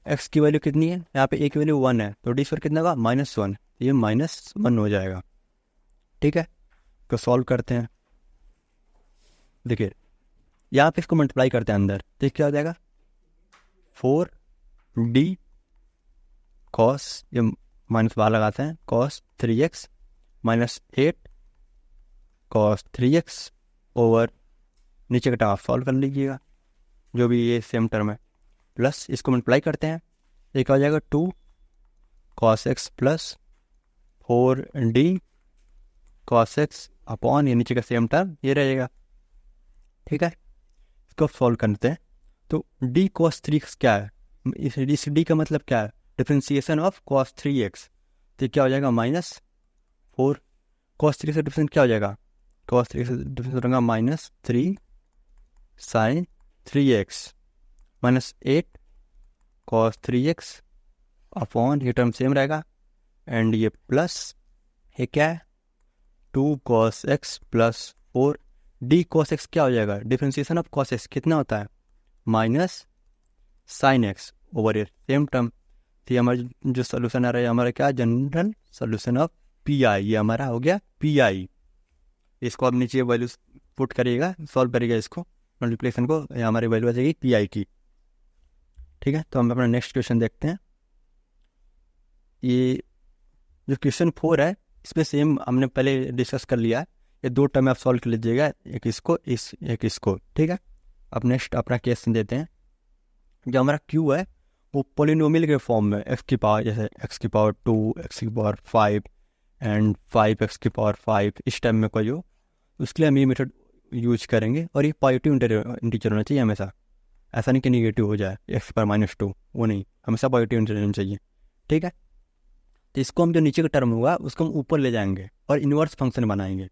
x की वैल्यू कितनी है, यहाँ पे a की वैल्यू 1 है, तो D² कितना होगा -1, ये -1 हो जाएगा। ठीक है, तो सॉल्व करते हैं, देखिए यहाँ पे इसको मल्टीप्लाई करते हैं अंदर, तो क्या हो जाएगा 4D cos, ये माइनस बाहर लगाते हैं, cos 3x - 8 cos 3x over नीचे का टर्म आप सॉल्व कर लीजिएगा जो भी ये सेम टर्म है, प्लस इसको मल्टीप्लाई करते हैं, ये क्या हो जाएगा 2 cos x plus 4D cos x upon ये नीचे का सेम टर्म ये रहेगा। ठीक है, इसको सॉल्व करते हैं, तो D cos 3x क्या है, इस D का मतलब क्या है डिफ्रेंसिएशन ऑफ cos 3x, तो क्या हो जाएगा -4 cos 3 से डिफरेंस क्या हो जाएगा, cos 3 से डिफरेंस हो जाएगा -3 sin 3x -8 cos 3x upon ये टर्म सेम रहेगा एंड ये प्लस ये क्या है, 2 cos x plus 4 D cos x क्या हो जाएगा, डिफ्रेंसिएशन ऑफ cos x कितना होता है, माइनस साइन एक्स ओवर ए सेम टर्म। तो ये हमारा जो सोल्यूशन आ रहा है हमारा क्या, general solution of P I, ये हमारा हो गया पी आई। इसको आप नीचे वैल्यू पुट करिएगा, सॉल्व करिएगा इसको मल्टीप्लिकेशन को, ये हमारी वैल्यू आ जाएगी पी आई की। ठीक है, तो हम अपना नेक्स्ट क्वेश्चन देखते हैं। ये जो क्वेश्चन 4 है इसमें सेम हमने पहले डिस्कस कर लिया है, ये 2 टर्म आप सॉल्व कर लीजिएगा, एक इसको एक इसको। ठीक है, अब नेक्स्ट अपना क्वेश्चन देते हैं। जो हमारा क्यू है वो पोलिनोमियल के फॉर्म में, एक्स की पावर जैसे एक्स की पावर 2, एक्स की पावर 5 एंड 5 एक्स की पावर 5 इस टाइम में कोई हो, उसके लिए हम ये मेथड यूज करेंगे। और ये पॉजिटिव इंटीजर होना चाहिए हमेशा, ऐसा नहीं कि निगेटिव हो जाए एक्स पर -2, वो नहीं, हमेशा पॉजिटिव इंटीजर होना चाहिए। ठीक है, तो इसको हम जो नीचे का टर्म होगा उसको हम ऊपर ले जाएंगे और इन्वर्स फंक्शन बनाएंगे।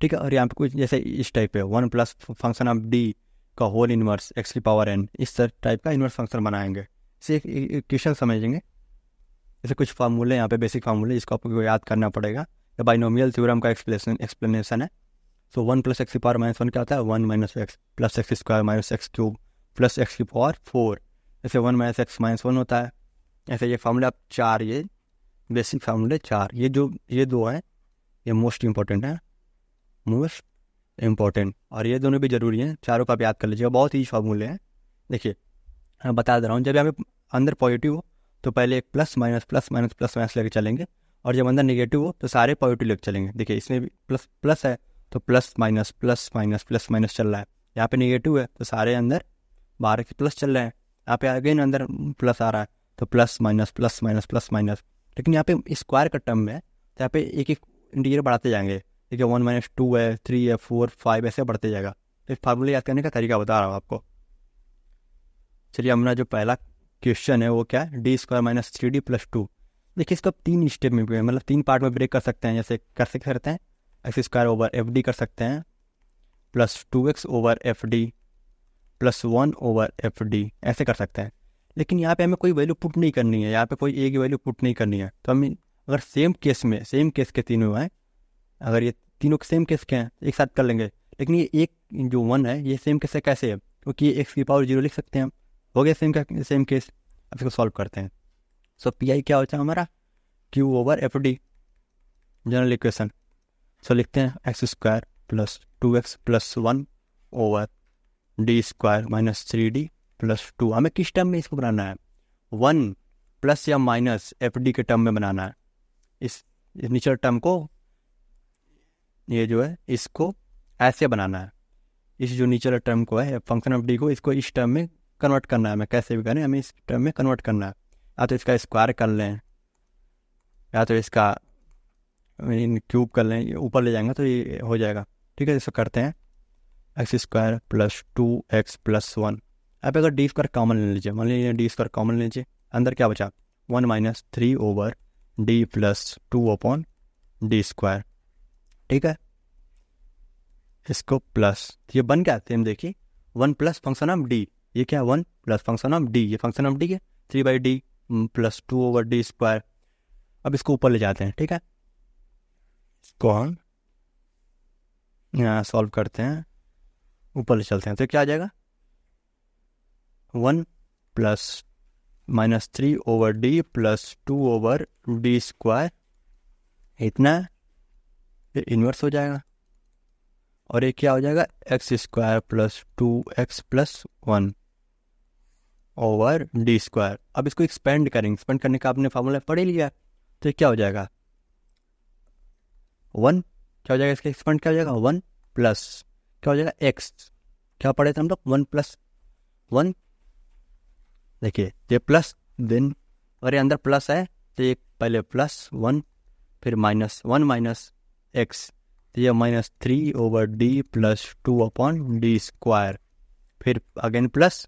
ठीक है, और यहाँ पे कुछ जैसे इस टाइप है 1 प्लस फंक्शन ऑफ डी का होल इन्वर्स एक्स की पावर n, इस टाइप का इन्वर्स फंक्शन बनाएंगे। इसे एक इक्वेशन समझेंगे, जैसे कुछ फार्मूले यहाँ पे बेसिक फार्मूले इसको आपको याद करना पड़ेगा। ये बाइनोमियल थ्योरम का एक्सप्लेनेशन है। सो 1 प्लस एक्स की पावर -1 क्या होता है, 1 minus x plus X square minus x cube plus x की पावर 4, जैसे 1 माइनस एक्स -1 होता है। ऐसे ये फार्मूले आप 4, ये बेसिक फार्मूले 4, ये 2 हैं, ये मोस्ट इंपॉर्टेंट है, मोस्ट इम्पॉर्टेंट, और ये दोनों भी जरूरी हैं, चारों का आप याद कर लीजिएगा, बहुत ही फार्मूले हैं। देखिए मैं बता दे रहा हूँ, जब यहाँ पे अंदर पॉजिटिव हो तो पहले एक plus minus plus minus plus minus लेके चलेंगे, और जब अंदर नेगेटिव हो तो सारे पॉजिटिव लेके चलेंगे। देखिए इसमें भी प्लस प्लस है तो plus minus plus minus plus minus चल रहा है, यहाँ पे नेगेटिव है तो सारे अंदर बाहर के प्लस चल रहे हैं, यहाँ पे अगेन अंदर प्लस आ रहा है तो plus minus plus minus plus minus. लेकिन यहाँ पे स्क्वायर का टर्म है तो यहाँ पे एक एक इंटीजर बढ़ाते जाएंगे, ठीक है, 1 - 2 है, 3 है, 4 5 ऐसे बढ़ते जाएगा। तो इस फार्मूले याद करने का तरीका बता रहा हूँ आपको। चलिए हमारा जो पहला क्वेश्चन है वो क्या है, D square minus 3d plus 2। देखिए इसको 3 स्टेप में भी मतलब 3 पार्ट में ब्रेक कर सकते हैं, जैसे कर सकते हैं x square over F D कर सकते हैं, plus 2x over F D plus 1 over F D, ऐसे कर सकते हैं। लेकिन यहाँ पे हमें कोई वैल्यू पुट नहीं करनी है, यहाँ पे कोई एक वैल्यू पुट नहीं करनी है। तो हम अगर सेम केस के तीनों हैं, अगर ये तीनों सेम केस के हैं एक साथ कर लेंगे। लेकिन ये एक जो 1 है ये सेम केस है, कैसे है, क्योंकि एक्स की पावर 0 लिख सकते हैं हम, हो गया सेम केस। अब इसको सॉल्व करते हैं। सो पी आई क्या होता है हमारा, Q over F D, general equation. So लिखते हैं x square plus 2x plus 1 over D square minus 3d plus 2। हमें किस टर्म में इसको बनाना है, 1 प्लस या माइनस एफ डी के टर्म में बनाना है। इस नीचे टर्म को, ये जो है इसको ऐसे बनाना है, इस जो नीचे टर्म को है फंक्शन ऑफ डी को, इसको इस टर्म में कन्वर्ट करना है। हमें कैसे भी करें, हमें इस टर्म में कन्वर्ट करना है। या तो इसका स्क्वायर कर लें या तो इसका क्यूब कर लें, ऊपर ले जाएंगे तो ये हो जाएगा। ठीक है, इसको करते हैं x square plus 2x plus 1। अब अगर डी स्क्वायर कॉमन ले लीजिए, मान लीजिए डी स्क्वायर कॉमन ले लीजिए, अंदर क्या बचा 1 minus 3 over D plus 2 upon D square. ठीक है, इसको प्लस, ये बन गया सेम। देखिए 1 प्लस फंक्शन ऑफ डी, ये क्या 1 प्लस फंक्शन ऑफ डी, ये फंक्शन ऑफ डी है 3/d plus 2 over D square. अब इसको ऊपर ले जाते हैं। ठीक है, इसको हम यहाँ सॉल्व करते हैं, ऊपर ले चलते हैं तो क्या आ जाएगा 1 plus -3 over D plus 2 over D square, इतना ये इन्वर्स हो जाएगा। और ये क्या हो जाएगा x square plus 2x plus 1 over D square. अब इसको एक्सपेंड करेंगे, एक्सपेंड करने का आपने फार्मूला पढ़ ही लिया, तो क्या हो जाएगा 1, क्या हो जाएगा इसका एक्सपेंड क्या हो जाएगा 1 प्लस क्या हो जाएगा x, क्या पढ़े थे हम लोग 1 प्लस 1। देखिए ये प्लस, देन अगर ये अंदर प्लस है तो ये पहले प्लस 1 फिर -1 माइनस x, तो ये -3 over D plus 2 upon D square, फिर again plus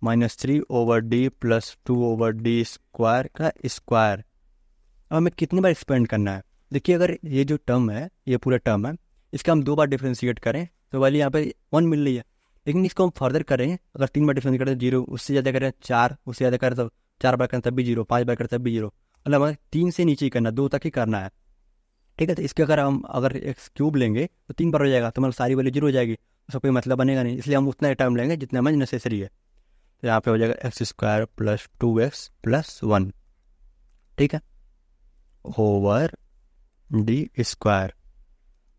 -3 over D plus 2 over D square का स्क्वायर। अब हमें कितनी बार एक्सपेंड करना है, देखिए अगर ये जो टर्म है ये पूरा टर्म है, इसका हम 2 बार डिफ्रेंशिएट करें तो वाली यहाँ पे 1 मिल रही है। लेकिन इसको हम फर्दर करें, अगर 3 बार डिफ्रेंशिएट करें 0, उससे ज़्यादा करें 4, उससे ज़्यादा करें तो 4 बार करें तब भी 0, 5 बार करें तब भी 0, मतलब हमें 3 से नीचे ही करना, 2 तक ही करना है। ठीक है। तो इसके अगर एक्स क्यूब लेंगे तो 3 बार हो जाएगा, तो मतलब सारी वैल्यू 0 हो जाएगी, उसका कोई मतलब बनेगा नहीं, इसलिए हम उतना टर्म लेंगे जितना हमें नेसेसरी है। तो यहाँ पे हो जाएगा x square plus 2x plus 1, ठीक है, ओवर डी स्क्वायर।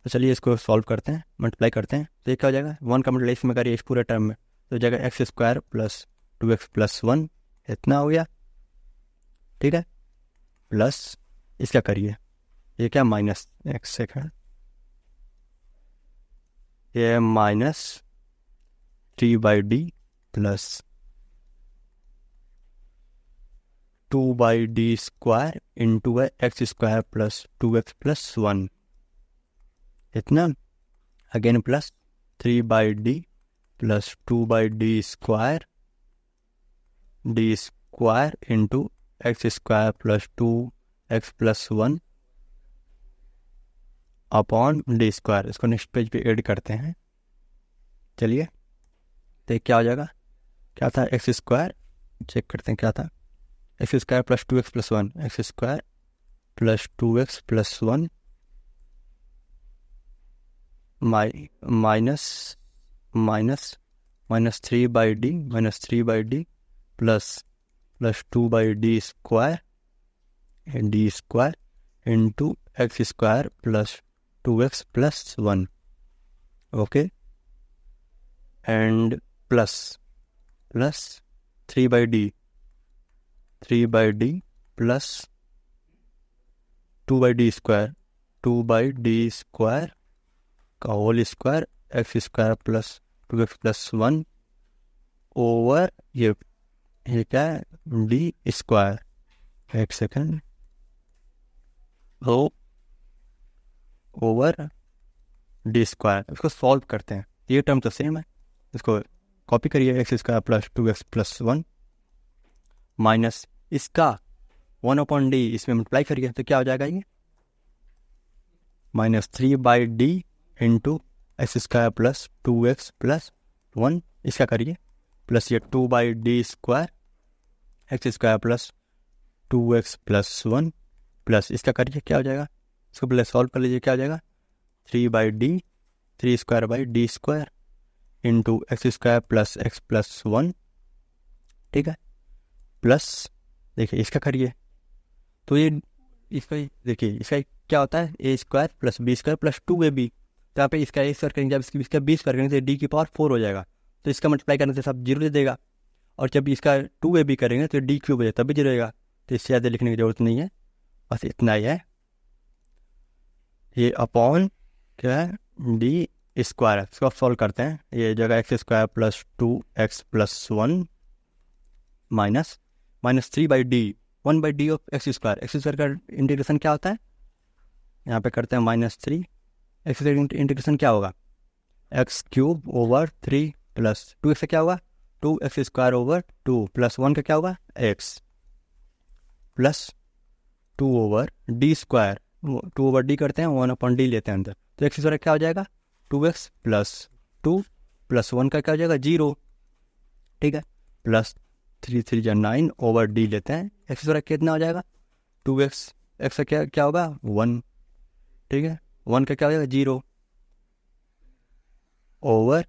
तो चलिए इसको सॉल्व करते हैं, मल्टीप्लाई करते हैं। तो ये क्या हो जाएगा, 1 का मल्टीप्लाई इसमें करिए इस पूरे टर्म में, तो हो जाएगा x square plus 2x plus 1, इतना हो गया, ठीक है, प्लस इसका करिए, ये क्या माइनस एक्स सेकंड, ये minus 3/d plus 2/d square into x square plus 2x plus 1, इतना, again plus 3/d plus 2/d square into x square plus 2x plus 1 upon D square. इसको नेक्स्ट पेज पे add करते हैं। चलिए तो क्या हो जाएगा, क्या था एक्स स्क्वायर, चेक करते हैं क्या था, x square plus 2x plus 1, x square plus 2x plus 1 minus 3/d plus 2/d square into x square plus 2x plus 1, okay, and plus 3/d plus 2/d square का whole square x square plus 2x plus 1 over ये क्या है D square, एक second, over D square. इसको solve करते हैं, ये term तो सेम है, इसको कॉपी करिए, x square plus 2x plus 1 minus इसका 1/d इसमें मल्टीप्लाई करिए, तो क्या हो जाएगा, ये minus 3/d into x square plus 2x plus 1, इसका करिए, प्लस ये 2/d square x square plus 2x plus 1 plus इसका करिए, क्या हो जाएगा, इसको पहले सॉल्व कर लीजिए, क्या हो जाएगा 3 square by D square into x square plus x plus 1, ठीक है, प्लस देखिए इसका करिए, तो ये इसका देखिए इसका क्या होता है, a square plus b square plus 2ab, तो यहाँ पे इसका a स्क्वायर करेंगे, जब इसका b स्क्वायर करेंगे तो d की पावर 4 हो जाएगा, तो इसका मल्टीप्लाई करने से सब 0 दे देगा, और जब इसका 2ab करेंगे तो d क्यूब हो जाएगा, तब भी 0 रहेगा, तो इससे ज़्यादा लिखने की जरूरत नहीं है, बस इतना ही है, ये अपॉन क्या है डी स्क्वायर। इसको सॉल्व करते हैं, ये जगह x square plus 2x plus 1 minus 3/d 1/d of x square का इंटीग्रेशन क्या होता है, यहाँ पे करते हैं -3, एक्स इंटीग्रेशन क्या होगा, x cube over 3 plus 2x से क्या होगा 2x स्क्वायर ओवर 2 प्लस 1 का क्या होगा x plus 2 over D square, 2 over D करते हैं 1/d लेते हैं अंदर, तो एक्स स्क्वायर क्या हो जाएगा 2x प्लस 2 प्लस 1 का क्या हो जाएगा 0, ठीक है, प्लस 3 3 जा 9 ओवर डी लेते हैं, एक्स स्क्वायर कितना हो जाएगा 2x, एक्स का क्या होगा 1, ठीक है, 1 का क्या हो जाएगा 0 over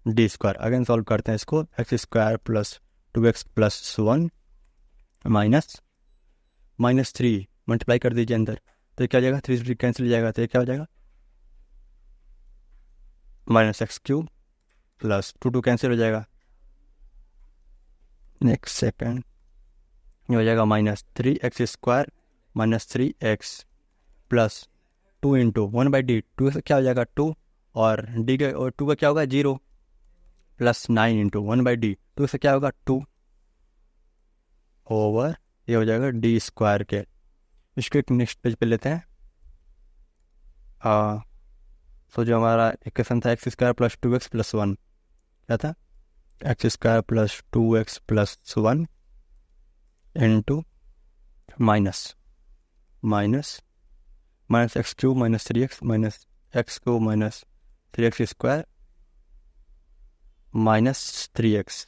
D square. Again solve करते हैं इसको, x square plus 2x plus 1 minus 3 multiply कर दीजिए अंदर, तो क्या हो जाएगा 3 3 कैंसिल हो जाएगा, तो ये क्या हो जाएगा minus x cube plus 2 cancel हो जाएगा, नेक्स्ट सेकेंड ये हो जाएगा -3x square -3x plus 2 into 1/d, 2 से क्या हो जाएगा 2 और d का और 2 का क्या होगा 0 प्लस 9 इंटू 1/d, 2 से क्या होगा 2 ओवर ये हो जाएगा डी स्क्वायर के। इसको एक नेक्स्ट पेज पे लेते हैं, तो जो हमारा इक्वेशन था x square plus 2x plus 1 क्या था, x square plus 2x plus 1 into minus x cube minus 3x minus x cube minus 3x square minus 3x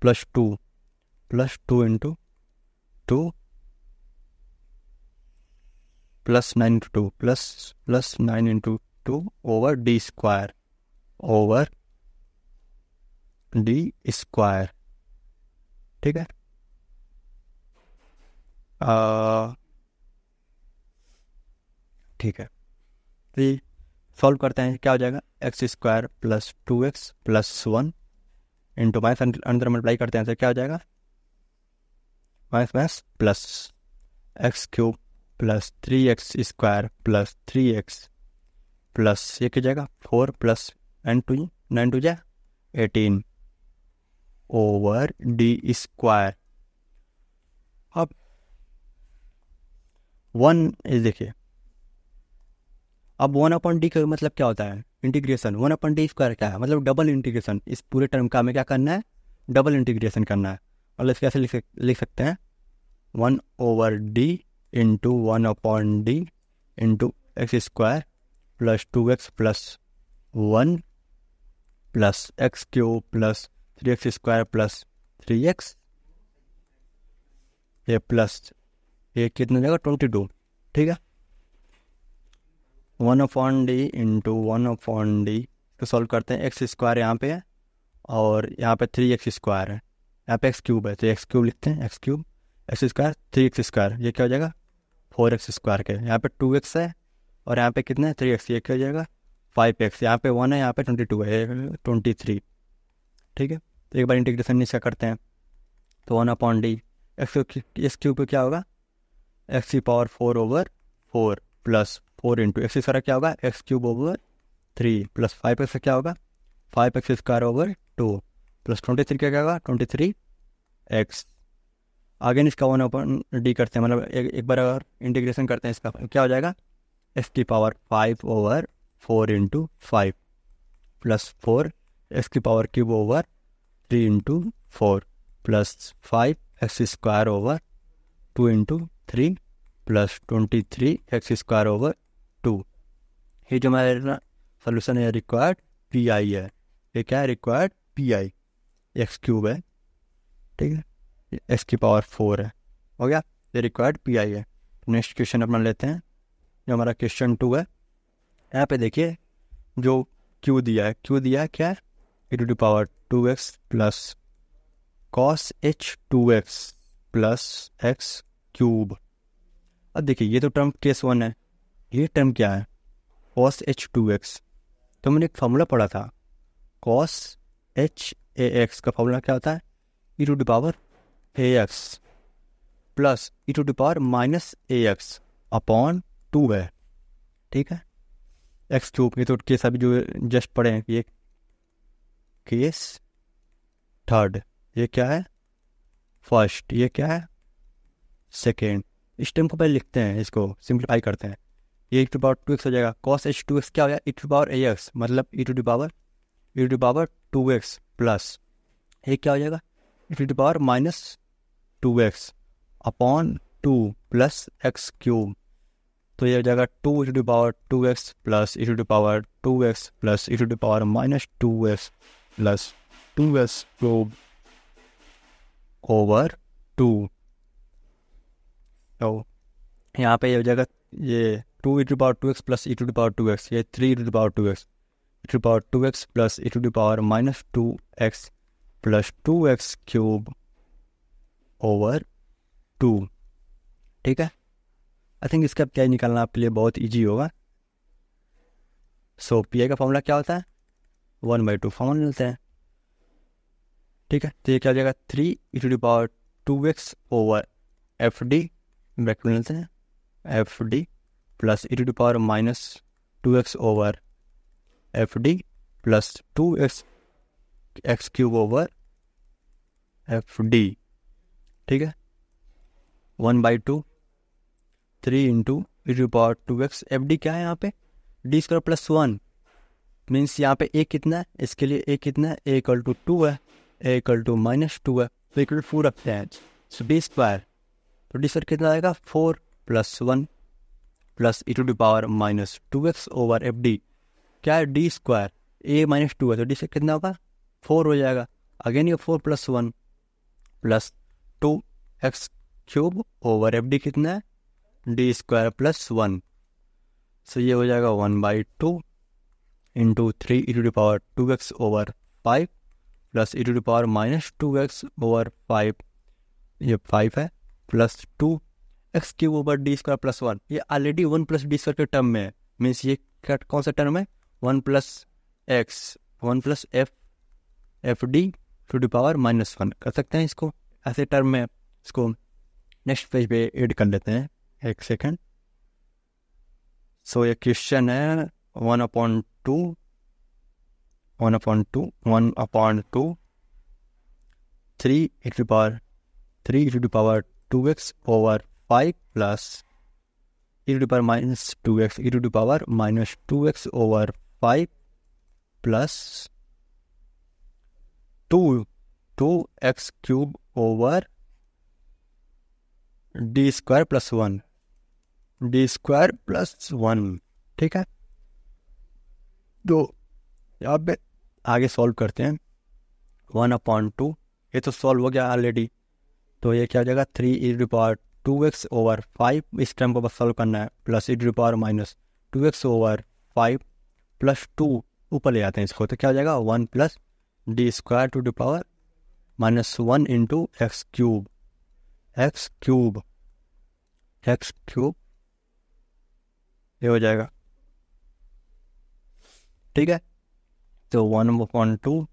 plus 2 into two plus 9 into two plus 9 into two over D square over D square. ठीक है, ठीक है, तो ये solve करते हैं, क्या हो जाएगा x square plus 2x plus 1 into minus अंदर मल्टीप्लाई करते हैं तो क्या हो जाएगा minus plus x cube plus 3x square plus 3x plus ये क्या जाएगा 4 प्लस 9 टू जा 18 ओवर डी स्क्वायर। अब 1 इस देखिए, अब 1/d का मतलब क्या होता है इंटीग्रेशन, 1/d स्क्वायर क्या है मतलब डबल इंटीग्रेशन। इस पूरे टर्म का हमें क्या करना है डबल इंटीग्रेशन करना है। मतलब कैसे लिख सकते हैं 1/d into 1/d into x square plus 2x plus 1 plus x cube plus 3x square plus 3x ये प्लस ये कितना जाएगा 22। ठीक है, 1/d इंटू 1/d तो सॉल्व करते हैं। एक्स स्क्वायर यहाँ पे है और यहाँ पे 3x स्क्वायर है, यहाँ पे एक्स क्यूब है तो एक्स क्यूब लिखते हैं, x cube x square 3x square ये क्या हो जाएगा 4x स्क्वायर के। यहाँ पे 2x है और यहाँ पे कितना है 3x ये क्या हो जाएगा 5x। यहाँ पे 1 है यहाँ पे 22 है 23। ठीक है, तो एक बार इंटीग्रेशन इसका करते हैं तो 1/d एक्स क्यूब पे क्या होगा एक्स की power 4 over 4 plus 4 into x square क्या होगा x cube over 3 plus 5x क्या होगा 5x स्क्वायर ओवर 2 प्लस 23 क्या होगा 23x। आगे इसका 1/d करते हैं, मतलब एक बार अगर इंटीग्रेशन करते हैं इसका क्या हो जाएगा एक्स की power 5 over 4 into 5 plus 4 x की power cube over 3 into 4 plus 5 x square over 2 into 3 plus 23 x square over 2। ये जो हमारा सोल्यूशन है रिक्वायर्ड पी आई है। ये क्या है required P I x cube है। ठीक है, एक्स की पावर 4 है, हो गया ये रिक्वायर्ड पी आई है। नेक्स्ट क्वेश्चन अपना लेते हैं जो हमारा क्वेश्चन 2 है। यहाँ पे देखिए जो क्यू दिया है क्या है e⁻ 2x plus cos h 2x plus x cube. अब देखिए ये तो टर्म केस 1 है, ये टर्म क्या है cos h 2x। तो मैंने एक फॉर्मूला पढ़ा था cos h ax का फॉर्मूला क्या होता है e⁻ ax plus e⁻ ax upon 2 है। ठीक है, एक्स क्यूब ये तो केस अभी जो जस्ट पढ़े हैं ये केस थर्ड, ये क्या है फर्स्ट, ये क्या है सेकेंड। इस टर्म को पहले लिखते हैं, इसको सिंप्लीफाई करते हैं। ये e⁻ 2x हो जाएगा cos h 2x क्या हो जाएगा e⁻ax मतलब e⁻ 2x प्लस ये क्या हो जाएगा e⁻ -2x upon 2 plus x cube. तो ये हो जाएगा 2e⁻ 2x plus e⁻ 2x plus e⁻ -2x plus 2x cube over 2। तो यहाँ पे ये हो जाएगा ये 2e⁻ 2x plus e⁻ 2x ये 3e⁻ 2x e⁻ 2x plus e⁻ -2x plus 2x cube over 2। ठीक है, आई थिंक इसका पी आई निकालना आपके लिए बहुत इजी होगा। सो पी आई का फॉर्मूला क्या होता है 1/2 फॉर्मूला मिलते हैं। ठीक है, तो ये क्या हो जाएगा 3e⁻ 2x over F D bracket में मिलते हैं F D plus e⁻ -2x over F D plus 2x x cube over F D. ठीक है, 1/2 3 into e⁻ 2x F D क्या है यहाँ पे डी स्क्वायर प्लस 1 मीन्स यहाँ पे ए कितना है इसके लिए ए कितना है ए इक्वल टू 2 है ए इक्वल टू -2 है तो इक्वल 4 रखते हैं। सो डी स्क्वायर तो डी स्क्वायर कितना आएगा 4 plus 1 plus e⁻ -2x over F D क्या है डी स्क्वायर ए -2 है तो डी स्क्वायर कितना होगा 4 हो जाएगा। अगेन ये 4 plus 1 plus 2 x cube over F D कितना है, डी स्क्वायर प्लस 1। सो ये हो जाएगा 1/2 into 3 E to the power 2x over 5 plus E to the power minus 2x over 5, ये 5 है, plus 2x cube over D square plus 1। ये already 1 plus D square के term में है, मीन्स ये कौन सा टर्म है, 1 plus X 1 plus F D to the power -1 कर सकते हैं इसको ऐसे टर्म में। इसको नेक्स्ट पेज पे ऐड कर लेते हैं, एक सेकंड। सो ये क्वेश्चन है 1/2 3 e to the power 2x over 5 plus e to the power minus 2x e to the power minus 2x over 5 plus 2x cube over d square plus 1 ठीक है। तो यहाँ पे आगे सॉल्व करते हैं। 1/2 ये तो सॉल्व हो गया ऑलरेडी, तो ये क्या हो जाएगा 3 e to the power 2x over 5, इस टर्म को बस सॉल्व करना है, plus e to the power minus 2x over 5 plus 2 ऊपर ले आते हैं इसको, तो क्या हो जाएगा 1 plus D square to the power -1 into X cube ये हो जाएगा, ठीक है। तो 1/2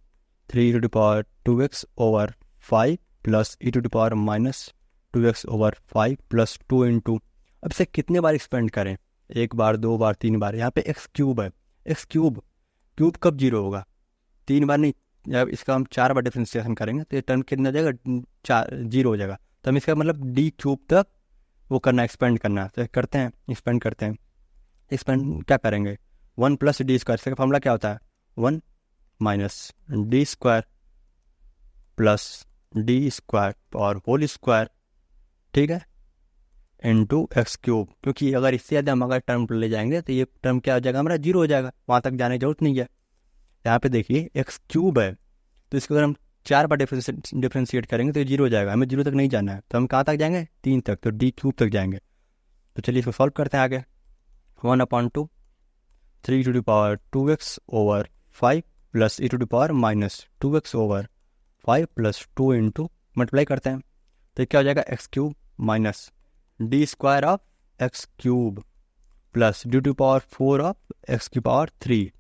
3 e to the power 2x over 5 plus e to the power minus 2x over 5 plus 2 into, अब से कितने बार एक्सपेंड करें, 1 बार 2 बार 3 बार। यहाँ पे एक्स क्यूब है, एक्स क्यूब कब जीरो होगा, 3 बार नहीं, जब इसका हम 4 बार डिफ्रेंशिएशन करेंगे तो ये टर्म कितना हो जाएगा, 0 हो जाएगा। तो हम इसका मतलब डी क्यूब तक वो करना, एक्सपेंड करना, तो करते हैं, एक्सपेंड करते हैं। एक्सपेंड क्या करेंगे, 1 प्लस डी स्क्वायर, इसका फॉर्मूला क्या होता है 1 minus D square plus D square और होल स्क्वायर, ठीक है, इंटू एक्स क्यूब। क्योंकि अगर इससे ज़्यादा हम अगर टर्म ले जाएंगे तो ये टर्म क्या हो जाएगा हमारा 0 हो जाएगा, वहाँ तक जाने की जरूरत नहीं है। यहाँ पे देखिए एक्स क्यूब है, तो इसको अगर हम 4 बार डिफ्रेंशिएट करेंगे तो ये 0 हो जाएगा, हमें 0 तक नहीं जाना है, तो हम कहाँ तक जाएंगे 3 तक, तो डी क्यूब तक जाएंगे। तो चलिए इसको सॉल्व करते हैं आगे। 1/2 3 to the power 2x over 5 plus e to the power minus 2x over 5 plus 2 into multiply करते हैं, तो क्या हो जाएगा X cube minus D square of X cube plus D to power 4 of X की पावर 3,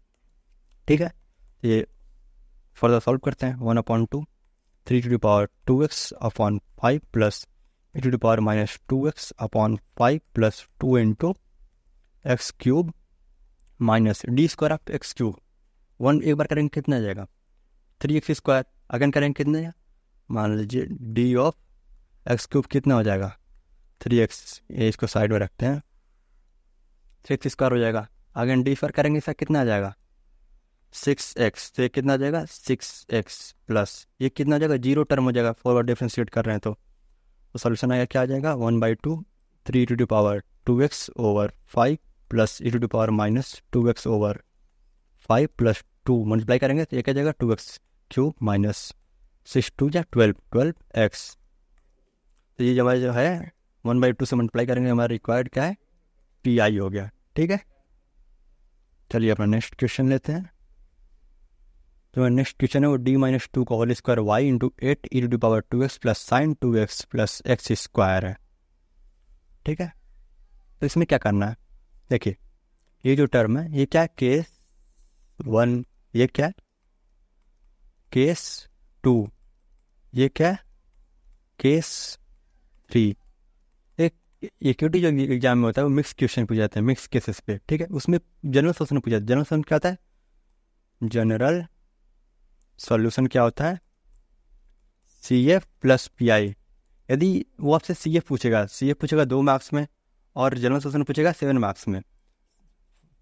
ठीक है। ये फर्दर सॉल्व करते हैं। 1/2 3 to the power 2x upon 5 plus e to the power minus 2x upon 5 plus 2 into X cube minus D square of X cube. 1 एक बार करेंगे कितना आ जाएगा 3x स्क्वायर, अगेन करेंगे कितना है, मान लीजिए डी ऑफ एक्स क्यूब कितना हो जाएगा 3x, ये इसको साइड में रखते हैं, 3x स्क्वायर हो जाएगा। अगेन डी स्क्वायर करेंगे इसका कितना आ जाएगा 6x, तो ये कितना आ जाएगा 6x प्लस ये कितना आ जाएगा 0 टर्म हो जाएगा, फॉरवर्ड डिफ्रेंशिएट कर रहे हैं तो सोल्यूशन आएगा क्या आ जाएगा 1/2 3 to the power 2x over 5 plus e to the power minus 2x over 5 plus 2 multiply करेंगे तो ये क्या जाएगा 2x क्यूब माइनस 6 2 या 12x। तो ये हमारा जो है 1/2 से मल्टीप्लाई करेंगे, हमारा रिक्वायर्ड क्या है PI हो गया, ठीक है। चलिए अपना नेक्स्ट क्वेश्चन लेते हैं। तो नेक्स्ट क्वेश्चन है वो d-2 का whole square y into 8 e to the power 2x प्लस sine 2x plus x square है, ठीक है। तो इसमें क्या करना है, देखिए ये जो टर्म है ये क्या है केस 1, ये क्या है केस 2, ये क्या है केस 3। एक इक्विटी जो एग्जाम में होता है वो मिक्स क्वेश्चन पूछे जाते हैं, मिक्स केसेस पे, ठीक है। उसमें जनरल सोल्यूशन पूछा जाता है। जनरल सोल्यूशन क्या होता है, जनरल सॉल्यूशन क्या होता है CF प्लस PI। यदि वो आपसे CF पूछेगा 2 मार्क्स में और जनरल सोल्यूशन पूछेगा 7 मार्क्स में।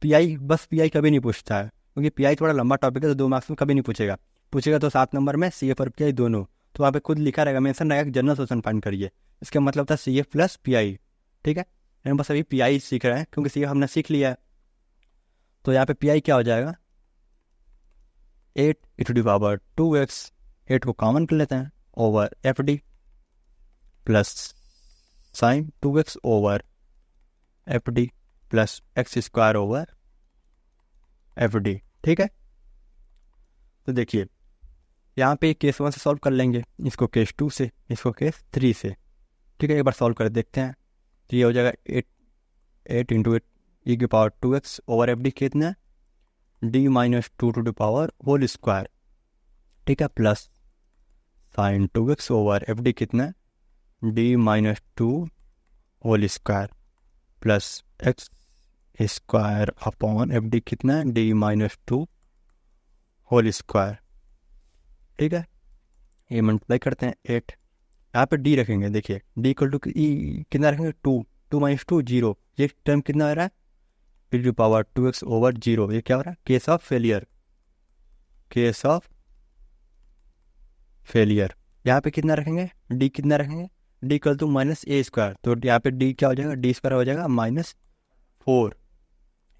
बस PI कभी नहीं पूछता है, क्योंकि PI थोड़ा लंबा टॉपिक है, तो 2 मार्क्स में कभी नहीं पूछेगा तो 7 नंबर में CF और PI दोनों, तो वहाँ पे खुद लिखा रहेगा, मेंशन रहेगा जनरल सोल्यूशन फाइंड करिए, इसका मतलब था CF प्लस PI, ठीक है। हम बस अभी PI सीख रहे हैं क्योंकि CF हमने सीख लिया है। तो यहाँ पे PI क्या हो जाएगा 8 e to the power 2x, 8 को कॉमन कर लेते हैं over FD plus sine 2x over F D plus X square over F D. ठीक है, तो देखिए यहाँ पे केस 1 से सॉल्व कर लेंगे, इसको केस 2 से, इसको केस 3 से। ठीक है, एक बार सॉल्व कर देखते हैं। तो ये हो जाएगा 8 इंटू 8 ई की power 2x over F D कितना है, D minus 2 to the power whole square. ठीक है, plus sine 2x over F D कितना है, D minus 2 whole square plus X square upon F D कितना है, डी माइनस 2 होल स्क्वायर। ठीक है, ये मल्टीप्लाई करते हैं 8, यहाँ पे डी रखेंगे। देखिए डी इक्वल टू कितना रखेंगे, 2 माइनस 2 0। ये टर्म कितना हो रहा है, e to power 2x over 0। ये क्या हो रहा है, case of failure, case of failure. यहाँ पे कितना रखेंगे, डी कितना रखेंगे, D equal to minus A square. तो यहाँ पे डी क्या हो जाएगा, डी स्क्वायर हो जाएगा -4।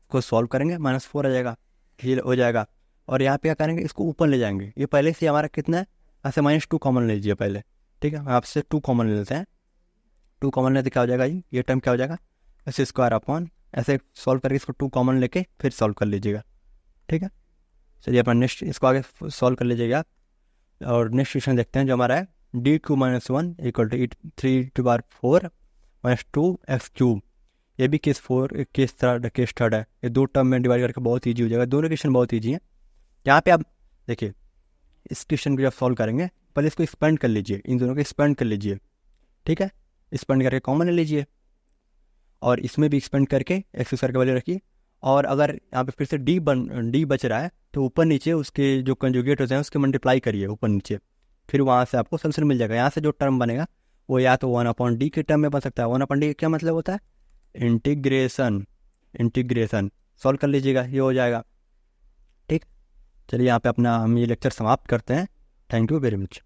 इसको सॉल्व करेंगे -4 आ जाएगा, ये हो जाएगा। और यहाँ पे क्या करेंगे, इसको ऊपर ले जाएंगे। ये पहले से हमारा कितना है, ऐसे -2 कॉमन ले लीजिए पहले। ठीक है, आपसे 2 कॉमन ले लेते हैं। 2 कॉमन लेते क्या हो जाएगा, ये टर्म क्या हो जाएगा, एस स्क्वायर अपॉन, ऐसे सॉल्व करके इसको 2 कॉमन लेके फिर सॉल्व कर लीजिएगा। ठीक है, चलिए अपना नेक्स्ट इसको आगे सॉल्व कर लीजिएगा। और नेक्स्ट क्वेश्चन देखते हैं जो हमारा है, d³ - 1 इक्वल टू 3/4 - 2x³। ये भी केस 4 केस थर्ड है। ये 2 टर्म में डिवाइड करके बहुत ईजी हो जाएगा। दोनों क्वेश्चन बहुत ईजी है। यहाँ पे आप देखिए इस क्वेश्चन को जब सॉल्व करेंगे, पहले इसको एक्सपेंड कर लीजिए, इन दोनों को एक्सपेंड कर लीजिए। ठीक है, एक्सपेंड करके कॉमन ले लीजिए और इसमें भी एक्सपेंड करके एक्स स्क्वायर के वैल्यू रखिए। और अगर यहाँ पे फिर से डी बच रहा है तो ऊपर नीचे उसके जो कंजुगेट होते हैं उसके मल्टीप्लाई करिए ऊपर नीचे, फिर वहाँ से आपको सोल्यूशन मिल जाएगा। यहाँ से जो टर्म बनेगा वो या तो 1/d के टर्म में बन सकता है। 1/d क्या मतलब होता है, इंटीग्रेशन। सॉल्व कर लीजिएगा, ये हो जाएगा। ठीक, चलिए यहाँ पे अपना हम ये लेक्चर समाप्त करते हैं। Thank you very much.